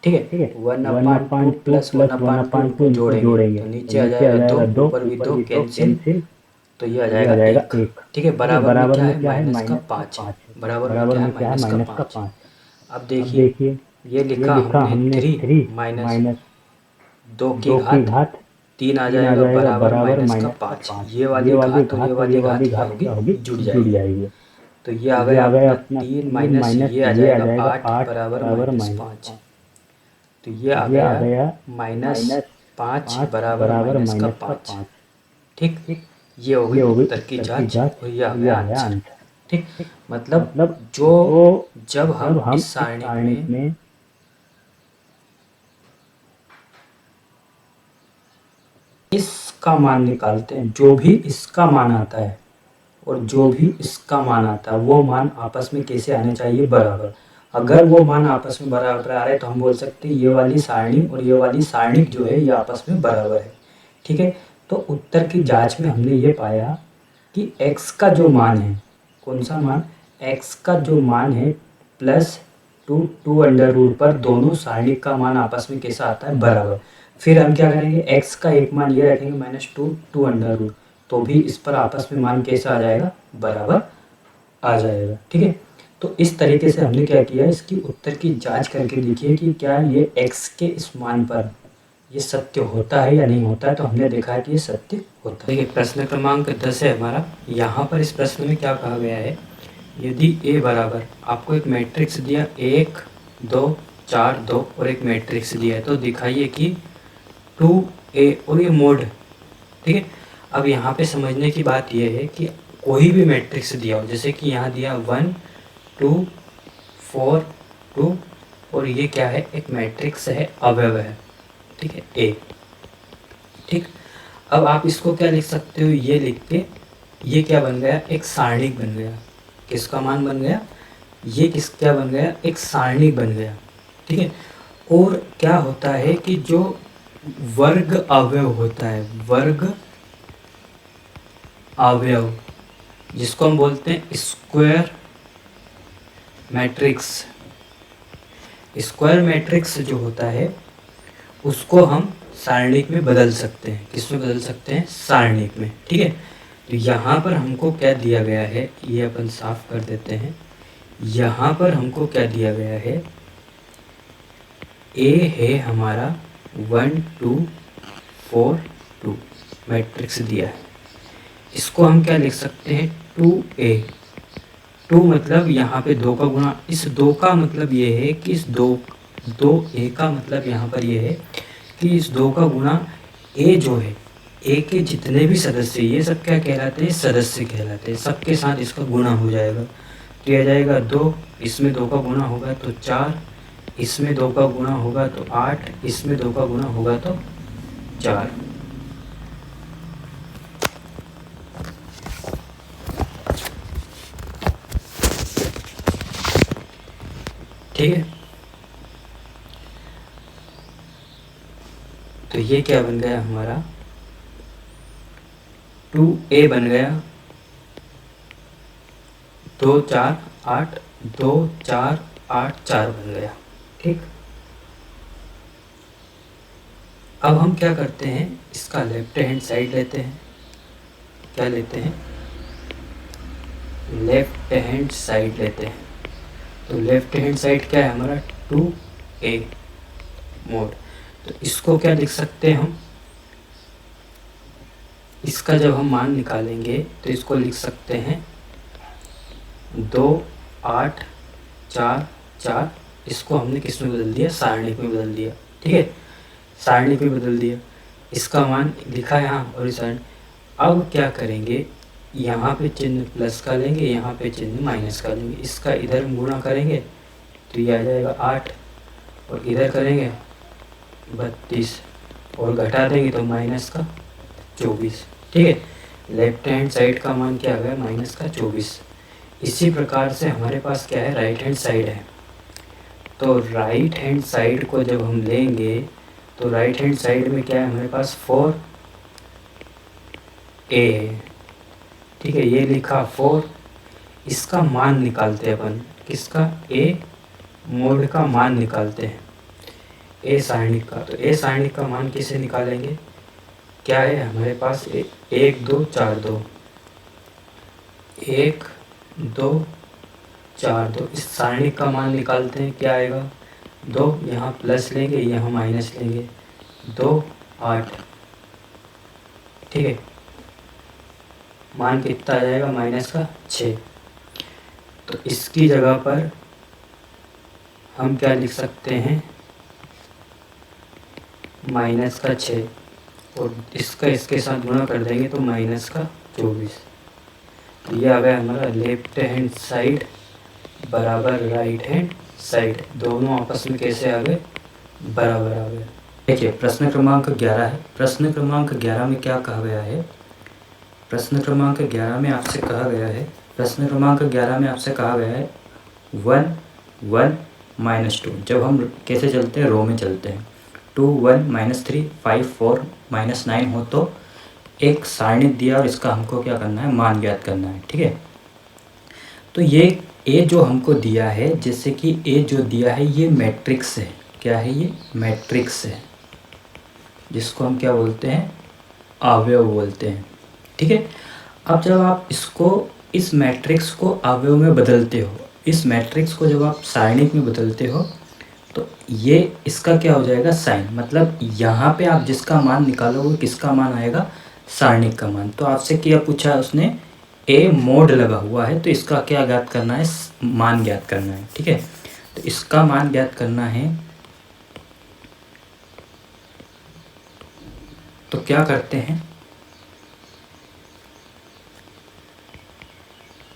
S1: ठीक है, 1/2 प्लस 1/2 इनको जोड़ेंगे तो नीचे आ जाएगा 2, ऊपर भी 2 कैंसिल, तो ये आ जाएगा 1। ठीक है, बराबर में क्या है माइनस का 5, बराबर में क्या है माइनस का 5। अब देखिए, ये लिखा हमने 3 माइनस 2 की घात 3 आ जाएगा बराबर माइनस का 5। ये वाली घात और ये वाली घात क्या होगी, जुड़ जाएगी। तो ये आ गया अपना 3 माइनस ये आ जाएगा 8 बराबर माइनस 5। तो ये आ गया माइनस 5 बराबर माइनस का 5। ठीक, ये हो गई उत्तर की जांच और ये आ गया आंसर। ठीक, मतलब जो जब हम इस सारणी में इसका मान निकालते हैं, जो भी इसका मान आता है और जो भी इसका मान आता है वो मान आपस में कैसे आने चाहिए, बराबर। अगर वो मान आपस में बराबर आ रहे तो हम बोल सकते हैं ये वाली सारणी और ये वाली सारणी जो है ये आपस में बराबर है। ठीक है, तो उत्तर की जांच में हमने ये पाया कि x का जो मान है, कौन सा मान, x का जो मान है प्लस 2 अंडर रूट पर दोनों सारणी का मान आपस में कैसा आता है, बराबर। फिर हम क्या करेंगे, x का एक मान ये रखेंगे -2 अंडर रूट, तो भी इस पर आपस में मान कैसा आ जाएगा, बराबर आ जाएगा। ठीक है, तो इस तरीके से हमने क्या किया, इसकी उत्तर की जांच करके देखिए कि क्या ये x के इस मान पर ये सत्य होता है या नहीं होता है। तो हमने देखा है कि ये सत्य होता है। देखिए, प्रश्न क्रमांक 10 है हमारा। यहाँ पर इस प्रश्न में क्या कहा गया है, यदि a बराबर, आपको एक मैट्रिक्स दिया 1 2 4 2 और एक मैट्रिक्स दिया है, तो दिखाइए कि 2a और ये मोड। ठीक है, अब यहाँ पे समझने की बात यह है कि कोई भी मैट्रिक्स दिया हो, जैसे कि यहाँ दिया 1 2 4 2 और ये क्या है, एक मैट्रिक्स है, अवयव है। ठीक है, ए। ठीक, अब आप इसको क्या लिख सकते हो, ये लिख के ये क्या बन गया, एक सारणिक बन गया। किसका मान बन गया, ये क्या बन गया, एक सारणिक बन गया। ठीक है, और क्या होता है कि जो वर्ग अवयव होता है, वर्ग अवयव, जिसको हम बोलते हैं स्क्वायर मैट्रिक्स, स्क्वायर मैट्रिक्स जो होता है उसको हम सारणिक में बदल सकते हैं। किसमें बदल सकते हैं, सारणिक में। ठीक है, तो यहाँ पर हमको क्या दिया गया है, ये अपन साफ कर देते हैं। यहाँ पर हमको क्या दिया गया है, ए है हमारा 1 2 4 2 मैट्रिक्स दिया है। इसको हम क्या लिख सकते हैं, 2a। 2 मतलब यहाँ पे 2 का गुणा, इस 2 का मतलब ये है कि इस 2a का मतलब यहाँ पर ये है कि इस 2 का गुणा a जो है, a के जितने भी सदस्य, ये सब क्या कहलाते हैं, सदस्य कहलाते हैं, सबके साथ इसका गुणा हो जाएगा। तो यह जाएगा 2, इसमें 2 का गुणा होगा तो 4, इसमें 2 का गुणा होगा तो 8, इसमें 2 का गुणा होगा तो 4। ठीक है। तो ये क्या बन गया हमारा 2a बन गया 2 4 8 2 4 8 4 बन गया। ठीक, अब हम क्या करते हैं, इसका लेफ्ट हैंड साइड लेते हैं। क्या लेते हैं, लेफ्ट हैंड साइड लेते हैं। तो लेफ्ट हैंड साइड क्या है हमारा 2a मोड। तो इसको क्या लिख सकते हैं हम, इसका जब हम मान निकालेंगे तो इसको लिख सकते हैं 2 8 4 4। इसको हमने किस में बदल दिया, सारणिक में बदल दिया। ठीक है, सारणिक में बदल दिया, इसका मान लिखा है यहाँ और इस अब क्या करेंगे, यहाँ पे चिन्ह प्लस का लेंगे, यहाँ पे चिन्ह माइनस का लेंगे। इसका इधर गुणा करेंगे तो ये आ जाएगा 8 और इधर करेंगे 32 और घटा देंगे तो माइनस का 24। ठीक है, लेफ्ट हैंड साइड का मान क्या आ गया, माइनस का 24। इसी प्रकार से हमारे पास क्या है, राइट हैंड साइड है। तो राइट हैंड साइड को जब हम लेंगे तो राइट हैंड साइड में क्या है हमारे पास 4a है। ठीक है, ये लिखा 4, इसका मान निकालते हैं अपन, किसका, a मोड का मान निकालते हैं, a सारणिक का। तो a सारणिक का मान किसे निकालेंगे, क्या है हमारे पास 1 2 4 2 1 2 4 2। इस सारणिक का मान निकालते हैं, क्या आएगा 2, यहाँ प्लस लेंगे यहाँ माइनस लेंगे, 2 8। ठीक है, मान कितना आ जाएगा, माइनस का 6। तो इसकी जगह पर हम क्या लिख सकते हैं, माइनस का 6 और इसका इसके साथ गुणा कर देंगे तो माइनस का 24। ये आ गया हमारा लेफ्ट हैंड साइड बराबर राइट हैंड साइड, दोनों आपस में कैसे आ गए, बराबर आ गए। देखिए प्रश्न क्रमांक 11 है। प्रश्न क्रमांक 11 में क्या कहा गया है, प्रश्न क्रमांक 11 में आपसे कहा गया है, प्रश्न क्रमांक 11 में आपसे कहा गया है 1 1 -2। जब हम कैसे चलते हैं, रो में चलते हैं, 2 1 -3 5 4 -9 हो तो एक सारणिक दिया और इसका हमको क्या करना है, मान ज्ञात करना है। ठीक है, तो ये ए जो हमको दिया है, जैसे कि ए जो दिया है ये मैट्रिक्स है। क्या है ये, मैट्रिक्स है, जिसको हम क्या बोलते हैं, अवयव बोलते हैं। ठीक है, अब जब आप इसको, इस मैट्रिक्स को अवयव में बदलते हो, इस मैट्रिक्स को जब आप सारणिक में बदलते हो तो ये इसका क्या हो जाएगा, साइन। मतलब यहाँ पे आप जिसका मान निकालोगे किसका मान आएगा, सारणिक का मान। तो आपसे क्या पूछा उसने, ए मोड लगा हुआ है तो इसका क्या ज्ञात करना है, मान ज्ञात करना है। ठीक है, तो इसका मान ज्ञात करना है, तो क्या करते हैं,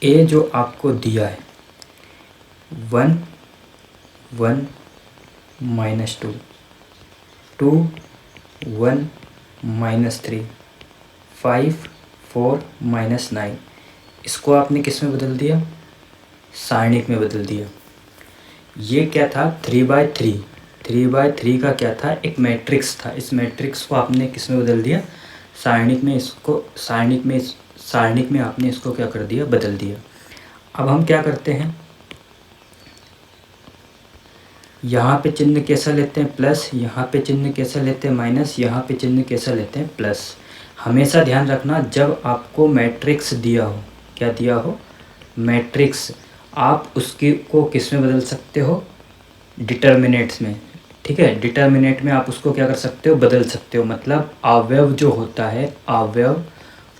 S1: ए जो आपको दिया है 1 1 -2 2 1 -3 5 4 -9, इसको आपने किस में बदल दिया, सारणिक में बदल दिया। ये क्या था, 3/3, 3/3 का क्या था, एक मैट्रिक्स था। इस मैट्रिक्स को आपने किस में बदल दिया, सारणिक में। इसको सारणिक में आपने इसको क्या कर दिया, बदल दिया। अब हम क्या करते हैं, यहाँ पे चिन्ह कैसा लेते हैं, प्लस, यहाँ पे चिन्ह कैसा लेते हैं, माइनस, यहाँ पे चिन्ह कैसा लेते हैं, प्लस। हमेशा ध्यान रखना जब आपको मैट्रिक्स दिया हो, क्या दिया हो, मैट्रिक्स, आप उसकी को किस में बदल सकते हो, डिटर्मिनेट्स में। ठीक है, डिटर्मिनेट में आप उसको क्या कर सकते हो, बदल सकते हो। मतलब अवयव जो होता है, अवयव,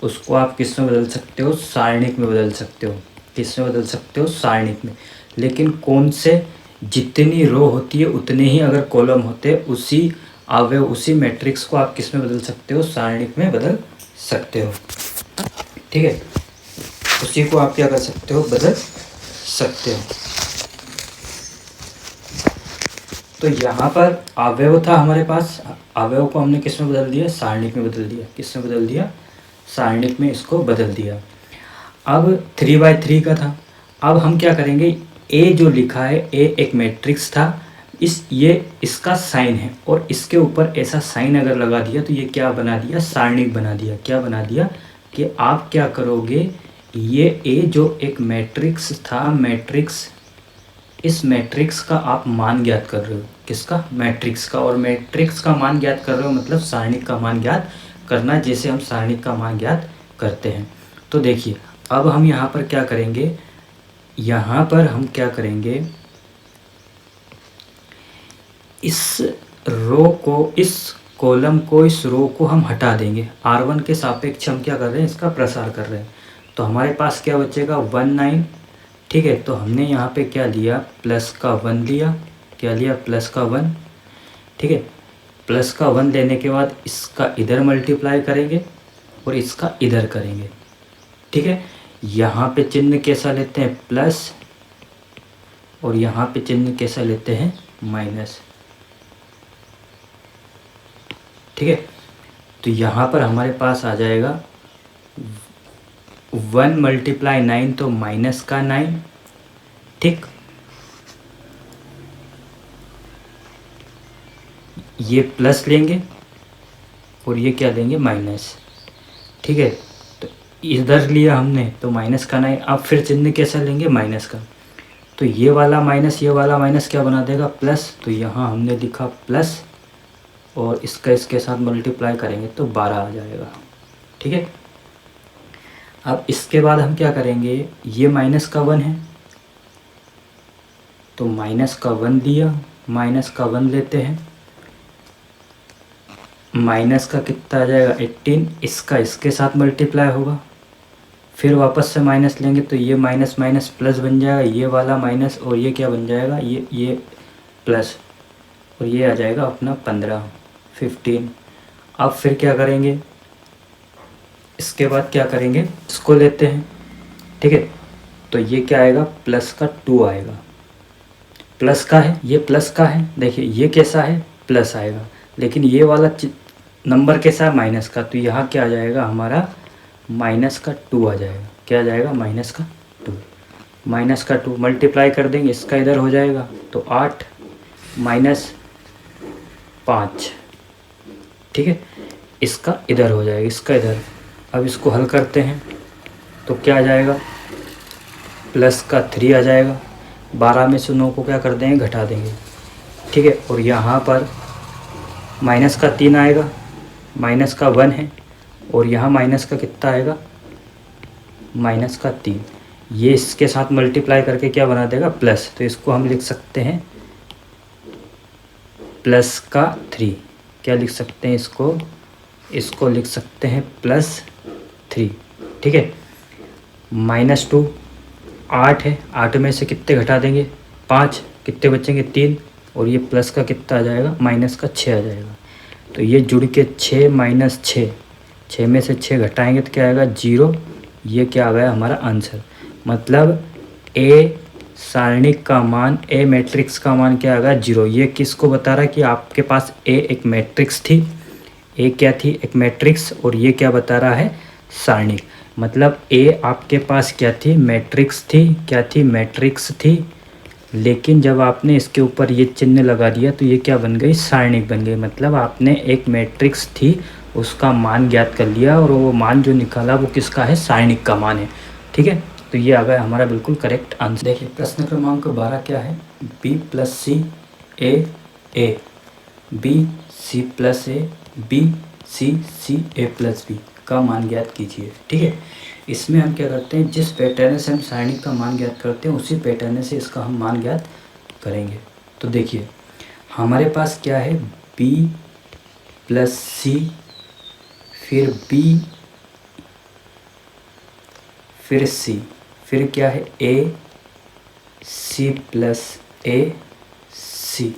S1: उसको आप किस में बदल सकते हो, सारणिक में बदल सकते हो। किस में बदल सकते हो, सारणिक में। लेकिन कौन से, जितनी रो होती है उतने ही अगर कॉलम होते हैं, उसी अवयव, उसी मैट्रिक्स को आप किस में बदल सकते हो, सारणिक में बदल सकते हो। ठीक है, उसी को आप क्या कर सकते हो, बदल सकते हो। तो यहाँ पर अवयव था हमारे पास, अवयव को हमने किस में बदल दिया, सारणिक में बदल दिया। किस में बदल दिया, सारणिक में इसको बदल दिया। अब 3/3 का था, अब हम क्या करेंगे, ए जो लिखा है ए एक मैट्रिक्स था, ये इसका साइन है और इसके ऊपर ऐसा साइन अगर लगा दिया तो ये क्या बना दिया, सारणिक बना दिया। क्या बना दिया कि आप क्या करोगे, ये ए जो एक मैट्रिक्स था, मैट्रिक्स, इस मैट्रिक्स का आप मान ज्ञात कर रहे हो, किसका, मैट्रिक्स का। और मैट्रिक्स का मान ज्ञात कर रहे हो मतलब सारणिक का मान ज्ञात करना, जैसे हम सारणिक का मान ज्ञात करते हैं। तो देखिए अब हम यहाँ पर क्या करेंगे, यहाँ पर हम क्या करेंगे, इस रो को, इस कॉलम को, इस रो को हम हटा देंगे। R1 के सापेक्ष हम क्या कर रहे हैं, इसका प्रसार कर रहे हैं। तो हमारे पास क्या बचेगा, 19। ठीक है, तो हमने यहाँ पे क्या लिया, प्लस का 1 लिया। क्या लिया, प्लस का 1। ठीक है, प्लस का 1 लेने के बाद इसका इधर मल्टीप्लाई करेंगे और इसका इधर करेंगे। ठीक है, यहाँ पे चिन्ह कैसा लेते हैं, प्लस, और यहाँ पे चिन्ह कैसा लेते हैं, माइनस। ठीक है, तो यहाँ पर हमारे पास आ जाएगा 1 मल्टीप्लाई 9 तो माइनस का 9। ठीक, ये प्लस लेंगे और ये क्या लेंगे, माइनस। ठीक है, तो इधर लिया हमने तो माइनस का 9। अब फिर चिन्ह कैसा लेंगे, माइनस का। तो ये वाला माइनस, ये वाला माइनस क्या बना देगा, प्लस। तो यहाँ हमने लिखा प्लस और इसका इसके साथ मल्टीप्लाई करेंगे तो 12 आ जाएगा। ठीक है, अब इसके बाद हम क्या करेंगे, ये माइनस का 1 है तो माइनस का 1 दिया, माइनस का 1 लेते हैं, माइनस का कितना आ जाएगा, 18। इसका इसके साथ मल्टीप्लाई होगा, फिर वापस से माइनस लेंगे तो ये माइनस माइनस प्लस बन जाएगा, ये वाला माइनस और ये क्या बन जाएगा, ये प्लस, और ये आ जाएगा अपना 15। अब फिर क्या करेंगे, इसके बाद क्या करेंगे, इसको लेते हैं। ठीक है, तो ये क्या आएगा, प्लस का 2 आएगा। प्लस का है, ये प्लस का है, देखिए ये कैसा है, प्लस आएगा, लेकिन ये वाला नंबर कैसा है, माइनस का। तो यहाँ क्या आ जाएगा हमारा, माइनस का 2 आ जाएगा। क्या आ जाएगा, माइनस का 2। माइनस का 2 मल्टीप्लाई कर देंगे, इसका इधर हो जाएगा तो 8 माइनस 5। ठीक है, इसका इधर हो जाएगा, इसका इधर। अब इसको हल करते हैं तो क्या आ जाएगा, प्लस का 3 आ जाएगा। 12 में से 9 को क्या कर देंगे, घटा देंगे। ठीक है, और यहाँ पर माइनस का 3 आएगा, माइनस का 1 है, और यहाँ माइनस का कितना आएगा, माइनस का 3। ये इसके साथ मल्टीप्लाई करके क्या बना देगा, प्लस। तो इसको हम लिख सकते हैं प्लस का 3। क्या लिख सकते हैं इसको लिख सकते हैं प्लस 3। ठीक है, -2 8 है, 8 में से कितने घटा देंगे, 5, कितने बचेंगे, 3, और ये प्लस का कितना आ जाएगा, माइनस का 6 आ जाएगा। तो ये जुड़ के 6 माइनस 6, 6 में से 6 घटाएंगे तो क्या आएगा, 0। ये क्या आ गया हमारा आंसर। मतलब ए सारणिक का मान, ए मैट्रिक्स का मान क्या आ गया, 0। ये किसको बता रहा है कि आपके पास ए एक मैट्रिक्स थी, ए क्या थी, एक मैट्रिक्स, और ये क्या बता रहा है, सारणिक। मतलब ए आपके पास क्या थी, मैट्रिक्स थी। क्या थी, मैट्रिक्स थी, लेकिन जब आपने इसके ऊपर ये चिन्ह लगा दिया तो ये क्या बन गई, सारणिक बन गई। मतलब आपने एक मैट्रिक्स थी, उसका मान ज्ञात कर लिया और वो मान जो निकाला वो किसका है, सारणिक का मान है। ठीक है, तो ये आ गया हमारा बिल्कुल करेक्ट आंसर। देखिए प्रश्न क्रमांक 12 क्या है, B plus C A, B C plus A, B C A plus B का मान ज्ञात कीजिए। ठीक है, इसमें हम क्या करते हैं, जिस पैटर्न से हम सारणिक का मान ज्ञात करते हैं उसी पैटर्न से इसका हम मान ज्ञात करेंगे। तो देखिए हमारे पास क्या है, बी प्लस सी, फिर बी, फिर सी, फिर क्या है, A C plus A C,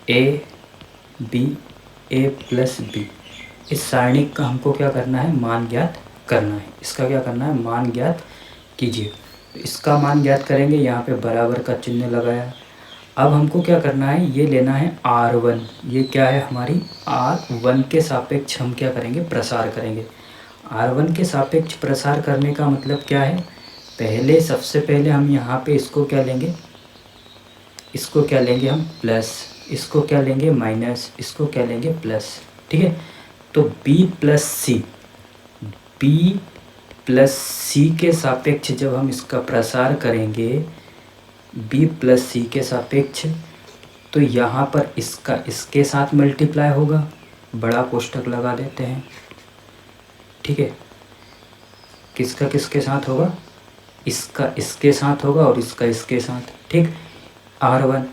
S1: A B, A plus B. इस सारणिक का हमको क्या करना है, मान ज्ञात करना है। इसका क्या करना है, मान ज्ञात कीजिए। तो इसका मान ज्ञात करेंगे, यहाँ पे बराबर का चिन्ह लगाया। अब हमको क्या करना है, ये लेना है R1। ये क्या है हमारी, R1 के सापेक्ष हम क्या करेंगे, प्रसार करेंगे। R1 के सापेक्ष प्रसार करने का मतलब क्या है सबसे पहले हम यहाँ पे इसको क्या लेंगे, इसको क्या लेंगे हम प्लस, इसको क्या लेंगे माइनस, इसको क्या लेंगे प्लस। ठीक है, तो b प्लस सी, b प्लस सी के सापेक्ष जब हम इसका प्रसार करेंगे b प्लस सी के सापेक्ष, तो यहाँ पर इसका इसके साथ मल्टीप्लाई होगा, बड़ा कोष्ठक लगा देते हैं। ठीक है, किसका किसके साथ होगा, इसका इसके साथ होगा और इसका इसके साथ। ठीक, R1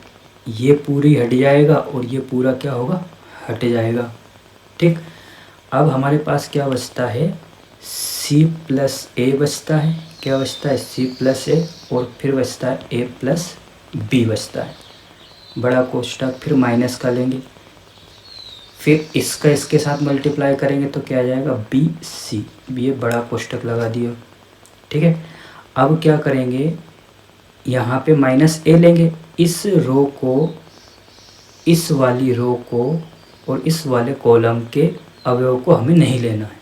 S1: ये पूरी हट जाएगा और ये पूरा क्या होगा, हट जाएगा। ठीक, अब हमारे पास क्या बचता है, C प्लस ए बचता है। क्या बचता है, C प्लस ए, और फिर बचता है A प्लस बी बचता है। बड़ा कोष्ठक फिर माइनस का लेंगे, फिर इसका इसके साथ मल्टीप्लाई करेंगे तो क्या आ जाएगा, बी सी, ये बड़ा कोष्ठक लगा दिया। ठीक है, अब क्या करेंगे, यहाँ पे माइनस ए लेंगे, इस रो को, इस वाली रो को और इस वाले कॉलम के अवयव को हमें नहीं लेना है।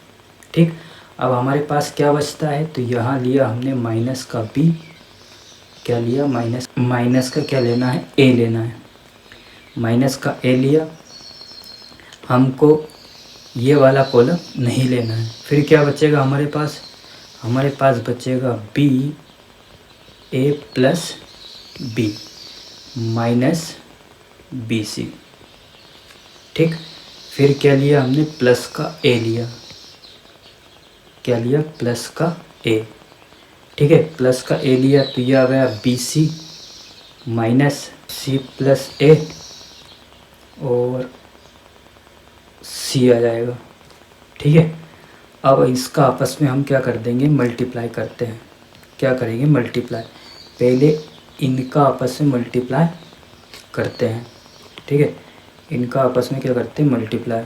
S1: ठीक, अब हमारे पास क्या बचता है, तो यहाँ लिया हमने माइनस का बी, क्या लिया माइनस का क्या लेना है, ए लेना है। माइनस का ए लिया, हमको ये वाला कॉलम नहीं लेना है। फिर क्या बचेगा हमारे पास बचेगा B A plus B minus B C. ठीक, फिर क्या लिया हमने, प्लस का ए लिया, क्या लिया, प्लस का ए। ठीक है, प्लस का ए लिया तो ये आ गया B C minus C plus A और सी आ जाएगा। ठीक है, अब इसका आपस में हम क्या कर देंगे, मल्टीप्लाई करते हैं। क्या करेंगे, मल्टीप्लाई, पहले इनका आपस में मल्टीप्लाई करते हैं। ठीक है, इनका आपस में क्या करते हैं, मल्टीप्लाई।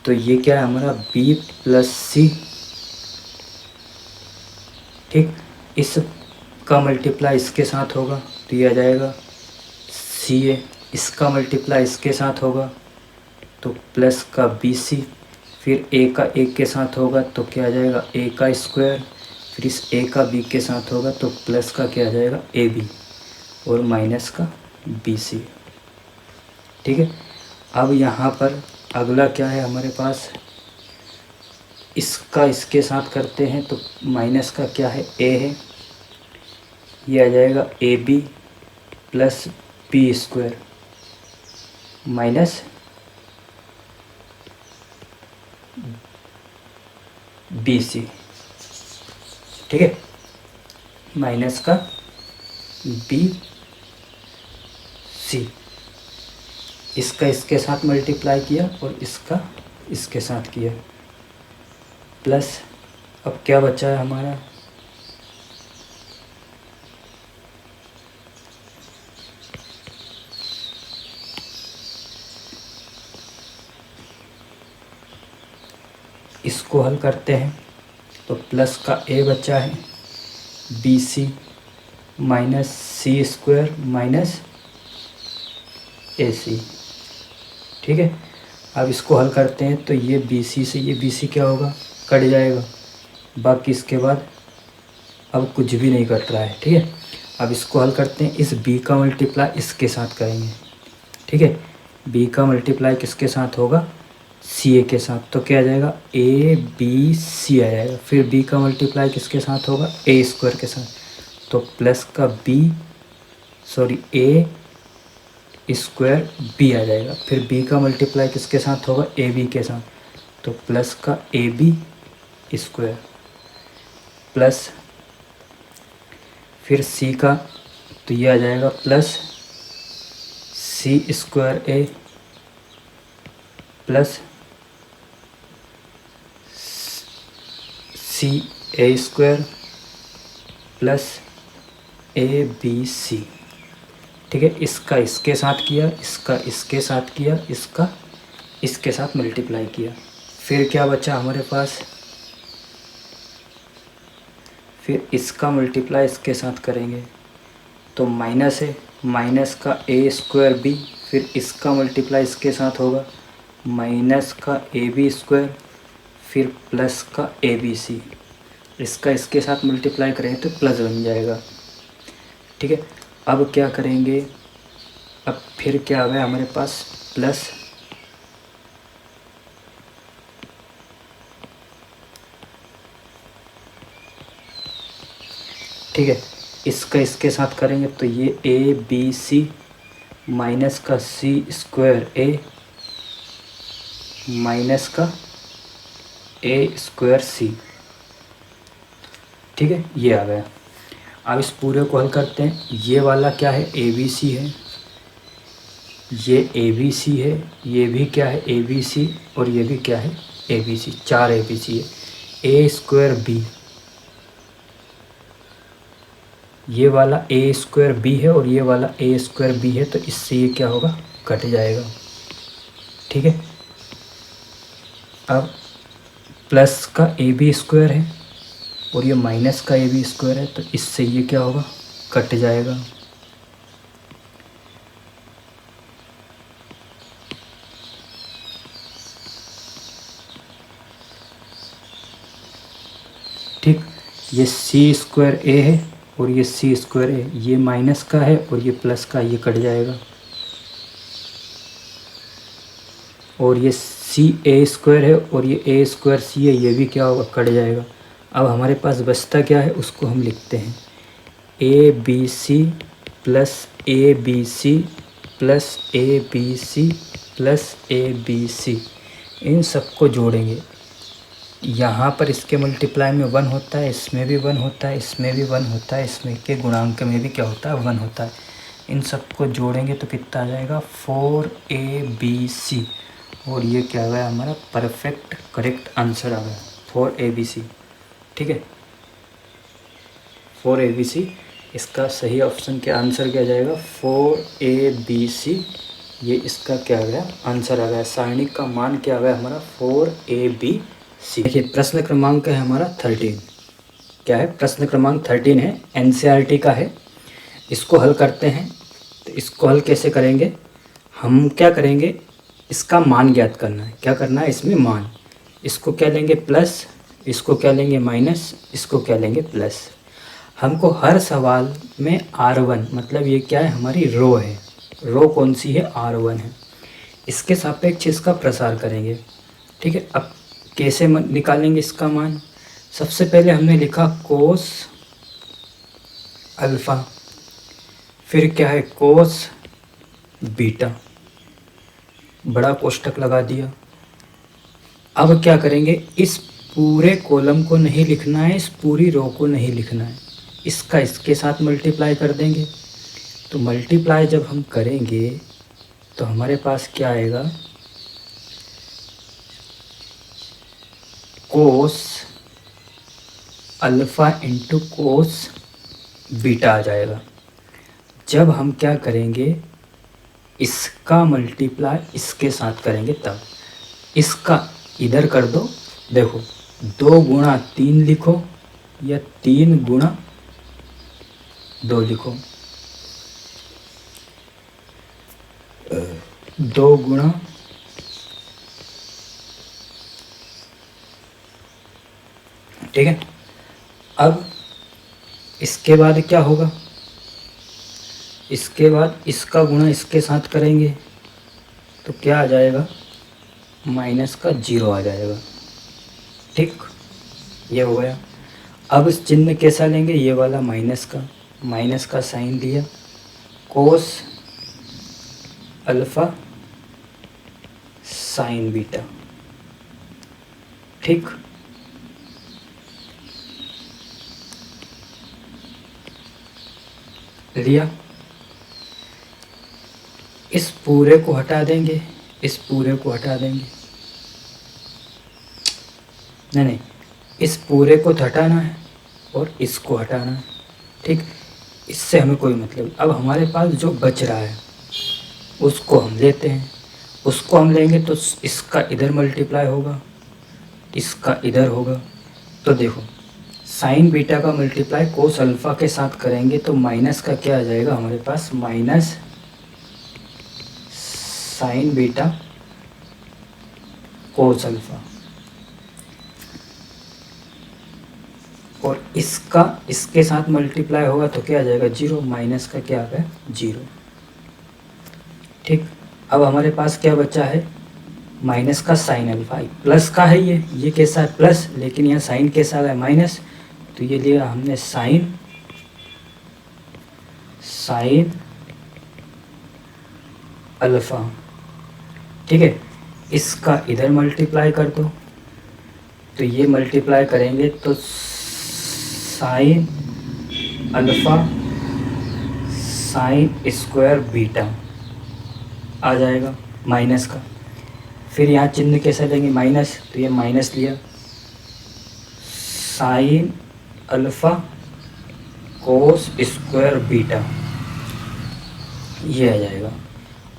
S1: तो ये क्या है हमारा, b प्लस सी। ठीक, इसका मल्टीप्लाई इसके साथ होगा तो ये आ जाएगा सी ए, इसका मल्टीप्लाई इसके साथ होगा तो प्लस का बी सी, फिर ए का एक के साथ होगा तो क्या आ जाएगा, ए का स्क्वायर, फिर इस ए का बी के साथ होगा तो प्लस का क्या आ जाएगा, ए बी, और माइनस का बी सी। ठीक है, अब यहाँ पर अगला क्या है हमारे पास, इसका इसके साथ करते हैं तो माइनस का क्या है, ए है, ये आ जाएगा A B plus B square minus B C. ठीक है, माइनस का बी सी, इसका इसके साथ मल्टीप्लाई किया और इसका इसके साथ किया, प्लस अब क्या बचा है हमारा, इसको हल करते हैं तो प्लस का ए बचा है बी सी माइनस सी स्क्वायर माइनस ए सी। ठीक है, अब इसको हल करते हैं तो ये बी सी से ये बी सी क्या होगा, कट जाएगा, बाकी इसके बाद अब कुछ भी नहीं कट रहा है। ठीक है, अब इसको हल करते हैं, इस b का मल्टीप्लाई इसके साथ करेंगे। ठीक है, b का मल्टीप्लाई किसके साथ होगा, सी ए के साथ, तो क्या आ जाएगा, ए बी सी आ जाएगा। फिर b का मल्टीप्लाई किसके साथ होगा, ए स्क्वायर के साथ, तो प्लस का ए स्क्वायर बी आ जाएगा। फिर b का मल्टीप्लाई किसके साथ होगा, ए बी के साथ, तो प्लस का ए बी स्क्वायर प्लस फिर c का, तो ये आ जाएगा plus C square A plus C A square plus A B C. ठीक है, इसका इसके साथ किया, इसका इसके साथ किया, इसका इसके साथ मल्टीप्लाई किया, फिर क्या बचा हमारे पास, फिर इसका मल्टीप्लाई इसके साथ करेंगे तो माइनस है, माइनस का ए स्क्वायर बी, फिर इसका मल्टीप्लाई इसके साथ होगा माइनस का ए बी स्क्वायर, फिर प्लस का ए बी सी, इसका इसके साथ मल्टीप्लाई करें तो प्लस बन जाएगा। ठीक है, अब क्या करेंगे, अब फिर क्या आ गया हमारे पास प्लस, ठीक है, इसका इसके साथ करेंगे तो ये ए बी सी माइनस का सी स्क्वायर ए माइनस का ए स्क्वायर सी। ठीक है, ये आ गया। अब इस पूरे को हल करते हैं। ये वाला क्या है, ए बी सी है, ये ए बी सी है, ये भी क्या है ए बी सी, और ये भी क्या है ए बी सी, 4 ए बी सी है। ए स्क्वायर बी, ये वाला ए स्क्वायर बी है और ये वाला ए स्क्वायर बी है, तो इससे ये क्या होगा, कट जाएगा। ठीक है, अब प्लस का ए बी स्क्वायर है और ये माइनस का ए बी स्क्वायर है, तो इससे ये क्या होगा, कट जाएगा। ठीक, ये सी स्क्वायर ए है और ये सी स्क्वायर है, ये माइनस का है और ये प्लस का, ये कट जाएगा। और ये सी ए स्क्वायर है और ये ए स्क्वायर सी है, ये भी क्या होगा, कट जाएगा। अब हमारे पास बचता क्या है, उसको हम लिखते हैं A B C plus A B C plus A B C plus A B C. इन सबको जोड़ेंगे। यहाँ पर इसके मल्टीप्लाई में 1 होता है, इसमें भी 1 होता है, इसमें भी 1 होता है, इसमें के गुणांक में भी क्या होता है, 1 होता है। इन सबको जोड़ेंगे तो कितना आ जाएगा, 4ABC। और ये क्या आ गया हमारा परफेक्ट करेक्ट आंसर आ गया, 4ABC। ठीक है, 4ABC इसका सही ऑप्शन के आंसर क्या जाएगा, 4ABC। ये इसका क्या आ गया, आंसर आ गया। सारणिक का मान क्या आ गया हमारा, 4ABC। देखिए प्रश्न क्रमांक है हमारा 13। क्या है, प्रश्न क्रमांक 13 है, NCERT का है। इसको हल करते हैं। तो इसको हल कैसे करेंगे, हम क्या करेंगे, इसका मान ज्ञात करना है। क्या करना है, इसमें मान, इसको क्या लेंगे प्लस, इसको क्या लेंगे माइनस, इसको क्या लेंगे प्लस। हमको हर सवाल में R1, मतलब ये क्या है, हमारी रो है, रो कौन सी है, R1 है, इसके सापेक्ष इसका प्रसार करेंगे। ठीक है, अब कैसे निकालेंगे इसका मान। सबसे पहले हमने लिखा कोस अल्फ़ा, फिर क्या है कोस बीटा, बड़ा कोष्टक लगा दिया। अब क्या करेंगे, इस पूरे कॉलम को नहीं लिखना है, इस पूरी रो को नहीं लिखना है, इसका इसके साथ मल्टीप्लाई कर देंगे। तो मल्टीप्लाई जब हम करेंगे तो हमारे पास क्या आएगा, cos alpha into cos beta आ जाएगा। जब हम क्या करेंगे, इसका मल्टीप्लाई इसके साथ करेंगे तब, इसका इधर कर दो, देखो 2 गुणा 3 लिखो या 3 गुणा 2 लिखो, 2 गुणा, ठीक है। अब इसके बाद क्या होगा, इसके बाद इसका गुणा इसके साथ करेंगे तो क्या आ जाएगा, माइनस का 0 आ जाएगा। ठीक, ये हो गया। अब इस चिन्ह कैसा लेंगे, ये वाला माइनस का साइन लिया, कोस अल्फ़ा साइन बीटा। ठीक, लिया। इस पूरे को हटा देंगे, इस पूरे को हटा देंगे, नहीं, इस पूरे को हटाना है और इसको हटाना है। ठीक, इससे हमें कोई मतलब। अब हमारे पास जो बच रहा है उसको हम लेते हैं, उसको हम लेंगे तो इसका इधर मल्टीप्लाई होगा, इसका इधर होगा। तो देखो साइन बीटा का मल्टीप्लाई कोस अल्फ़ा के साथ करेंगे तो माइनस का क्या आ जाएगा हमारे पास, minus sine beta cos alpha. और इसका इसके साथ मल्टीप्लाई होगा तो क्या आ जाएगा 0, माइनस का क्या आ गया 0। ठीक, अब हमारे पास क्या बचा है माइनस का साइन अल्फा, प्लस का है ये कैसा है प्लस, लेकिन यहाँ साइन कैसा है माइनस, तो ये लिया हमने साइन अल्फा। ठीक है, इसका इधर मल्टीप्लाई कर दो, तो ये मल्टीप्लाई करेंगे तो sine alpha sine square beta आ जाएगा माइनस का। फिर यहाँ चिन्ह कैसे लेंगे माइनस, तो ये माइनस लिया, sine alpha cos square beta, ये आ जाएगा।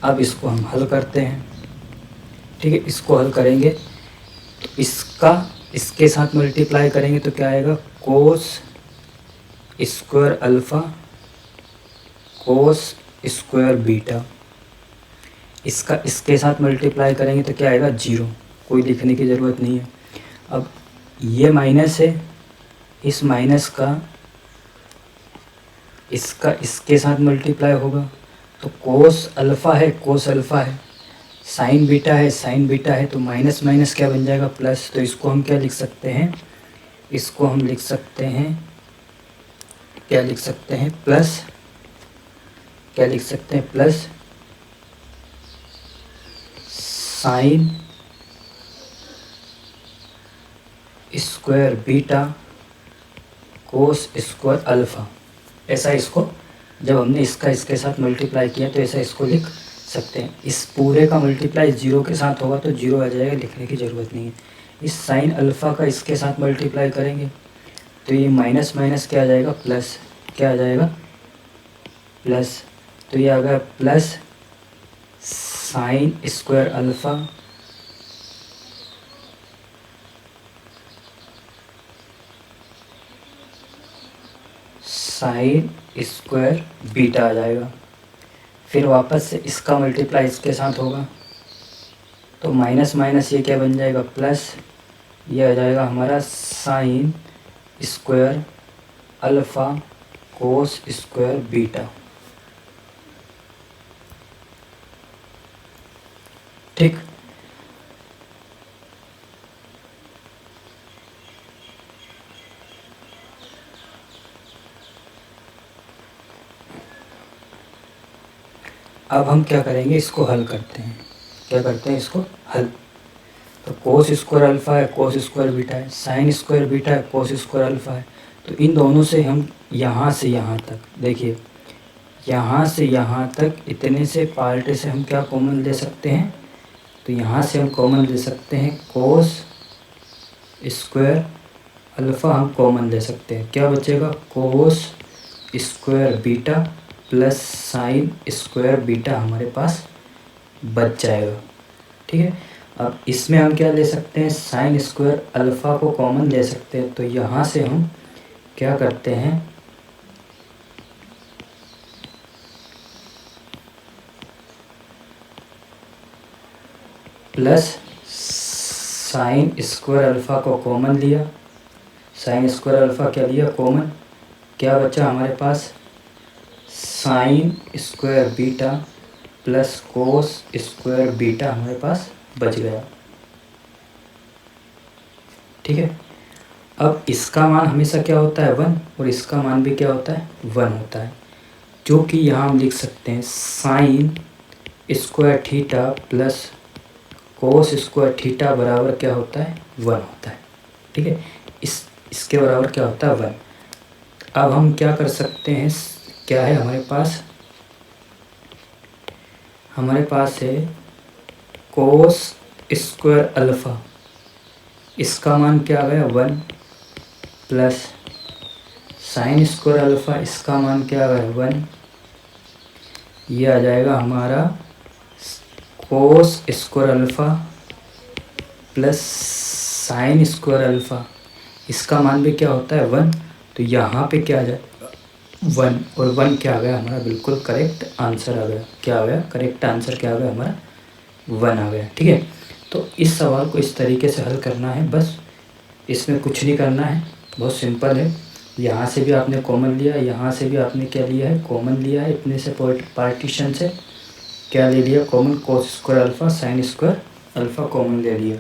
S1: अब इसको हम हल करते हैं। ठीक है, इसको हल करेंगे तो इसका इसके साथ मल्टीप्लाई करेंगे तो क्या आएगा cos square alpha cos square beta. इसका इसके साथ मल्टीप्लाई करेंगे तो क्या आएगा 0, कोई लिखने की ज़रूरत नहीं है। अब ये माइनस है, इस माइनस का इसका इसके साथ मल्टीप्लाई होगा तो कोस अल्फ़ा है, साइन बीटा है, तो माइनस माइनस क्या बन जाएगा प्लस। तो इसको हम क्या लिख सकते हैं, इसको हम लिख सकते हैं प्लस, क्या लिख सकते हैं plus sine square beta cos square alpha. ऐसा इसको जब हमने इसका इसके साथ मल्टीप्लाई किया तो ऐसा इसको लिख सकते हैं। इस पूरे का मल्टीप्लाई 0 के साथ होगा तो 0 आ जाएगा, लिखने की ज़रूरत नहीं है। इस साइन अल्फ़ा का इसके साथ मल्टीप्लाई करेंगे तो ये माइनस माइनस क्या आ जाएगा प्लस, क्या आ जाएगा प्लस, तो ये आ गया plus sine square alpha sine square beta आ जाएगा। फिर वापस से इसका मल्टीप्लाई इसके साथ होगा तो माइनस माइनस ये क्या बन जाएगा प्लस, ये आ जाएगा हमारा साइन स्क्वायर अल्फ़ा कोस स्क्वायर बीटा। ठीक, अब हम क्या करेंगे, इसको हल करते हैं। क्या करते हैं इसको हल, तो कोस स्क्वायर अल्फ़ा है, कोस स्क्वायर बीटा है, साइन स्क्वायर बीटा है, कोस स्क्वायर अल्फ़ा है। तो इन दोनों से हम यहाँ से यहाँ तक, देखिए यहाँ से यहाँ तक इतने से पार्ट से हम क्या कॉमन ले सकते हैं, तो यहाँ से हम कॉमन ले सकते हैं कोस स्क्वायर अल्फ़ा, हम कॉमन ले सकते हैं। क्या बचेगा कोस square beta plus sine square beta हमारे पास बच जाएगा। ठीक है, अब इसमें हम क्या ले सकते हैं, साइन स्क्वायर अल्फ़ा को कॉमन ले सकते हैं। तो यहाँ से हम क्या करते हैं, प्लस साइन स्क्वायर अल्फ़ा को कॉमन लिया, साइन स्क्वायर अल्फ़ा क्या लिया कॉमन, क्या बचा हमारे पास sine square beta plus cos square beta हमारे पास बच गया। ठीक है, अब इसका मान हमेशा क्या होता है 1 और इसका मान भी क्या होता है 1 होता है, जो कि यहाँ हम लिख सकते हैं sine square theta plus cos square theta बराबर क्या होता है 1 होता है। ठीक है, इसके बराबर क्या होता है 1। अब हम क्या कर सकते हैं, क्या है हमारे पास है कोस स्क्वायर अल्फ़ा, इसका मान क्या आ गया 1 प्लस साइन स्क्वायर अल्फ़ा, इसका मान क्या आ गया 1, ये आ जाएगा हमारा cos square alpha plus sine square alpha, इसका मान भी क्या होता है 1। तो यहाँ पे क्या आ जाएगा 1 और 1 क्या आ गया हमारा, बिल्कुल करेक्ट आंसर आ गया। क्या आ गया करेक्ट आंसर, क्या आ गया हमारा 1 आ गया। ठीक है, तो इस सवाल को इस तरीके से हल करना है, बस इसमें कुछ नहीं करना है। बहुत सिंपल है। यहाँ से भी आपने कॉमन लिया, यहाँ से भी आपने क्या लिया है, कॉमन लिया है। इतने से पार्टीशन से क्या ले लिया common, cos square alpha sine square alpha common ले लिया।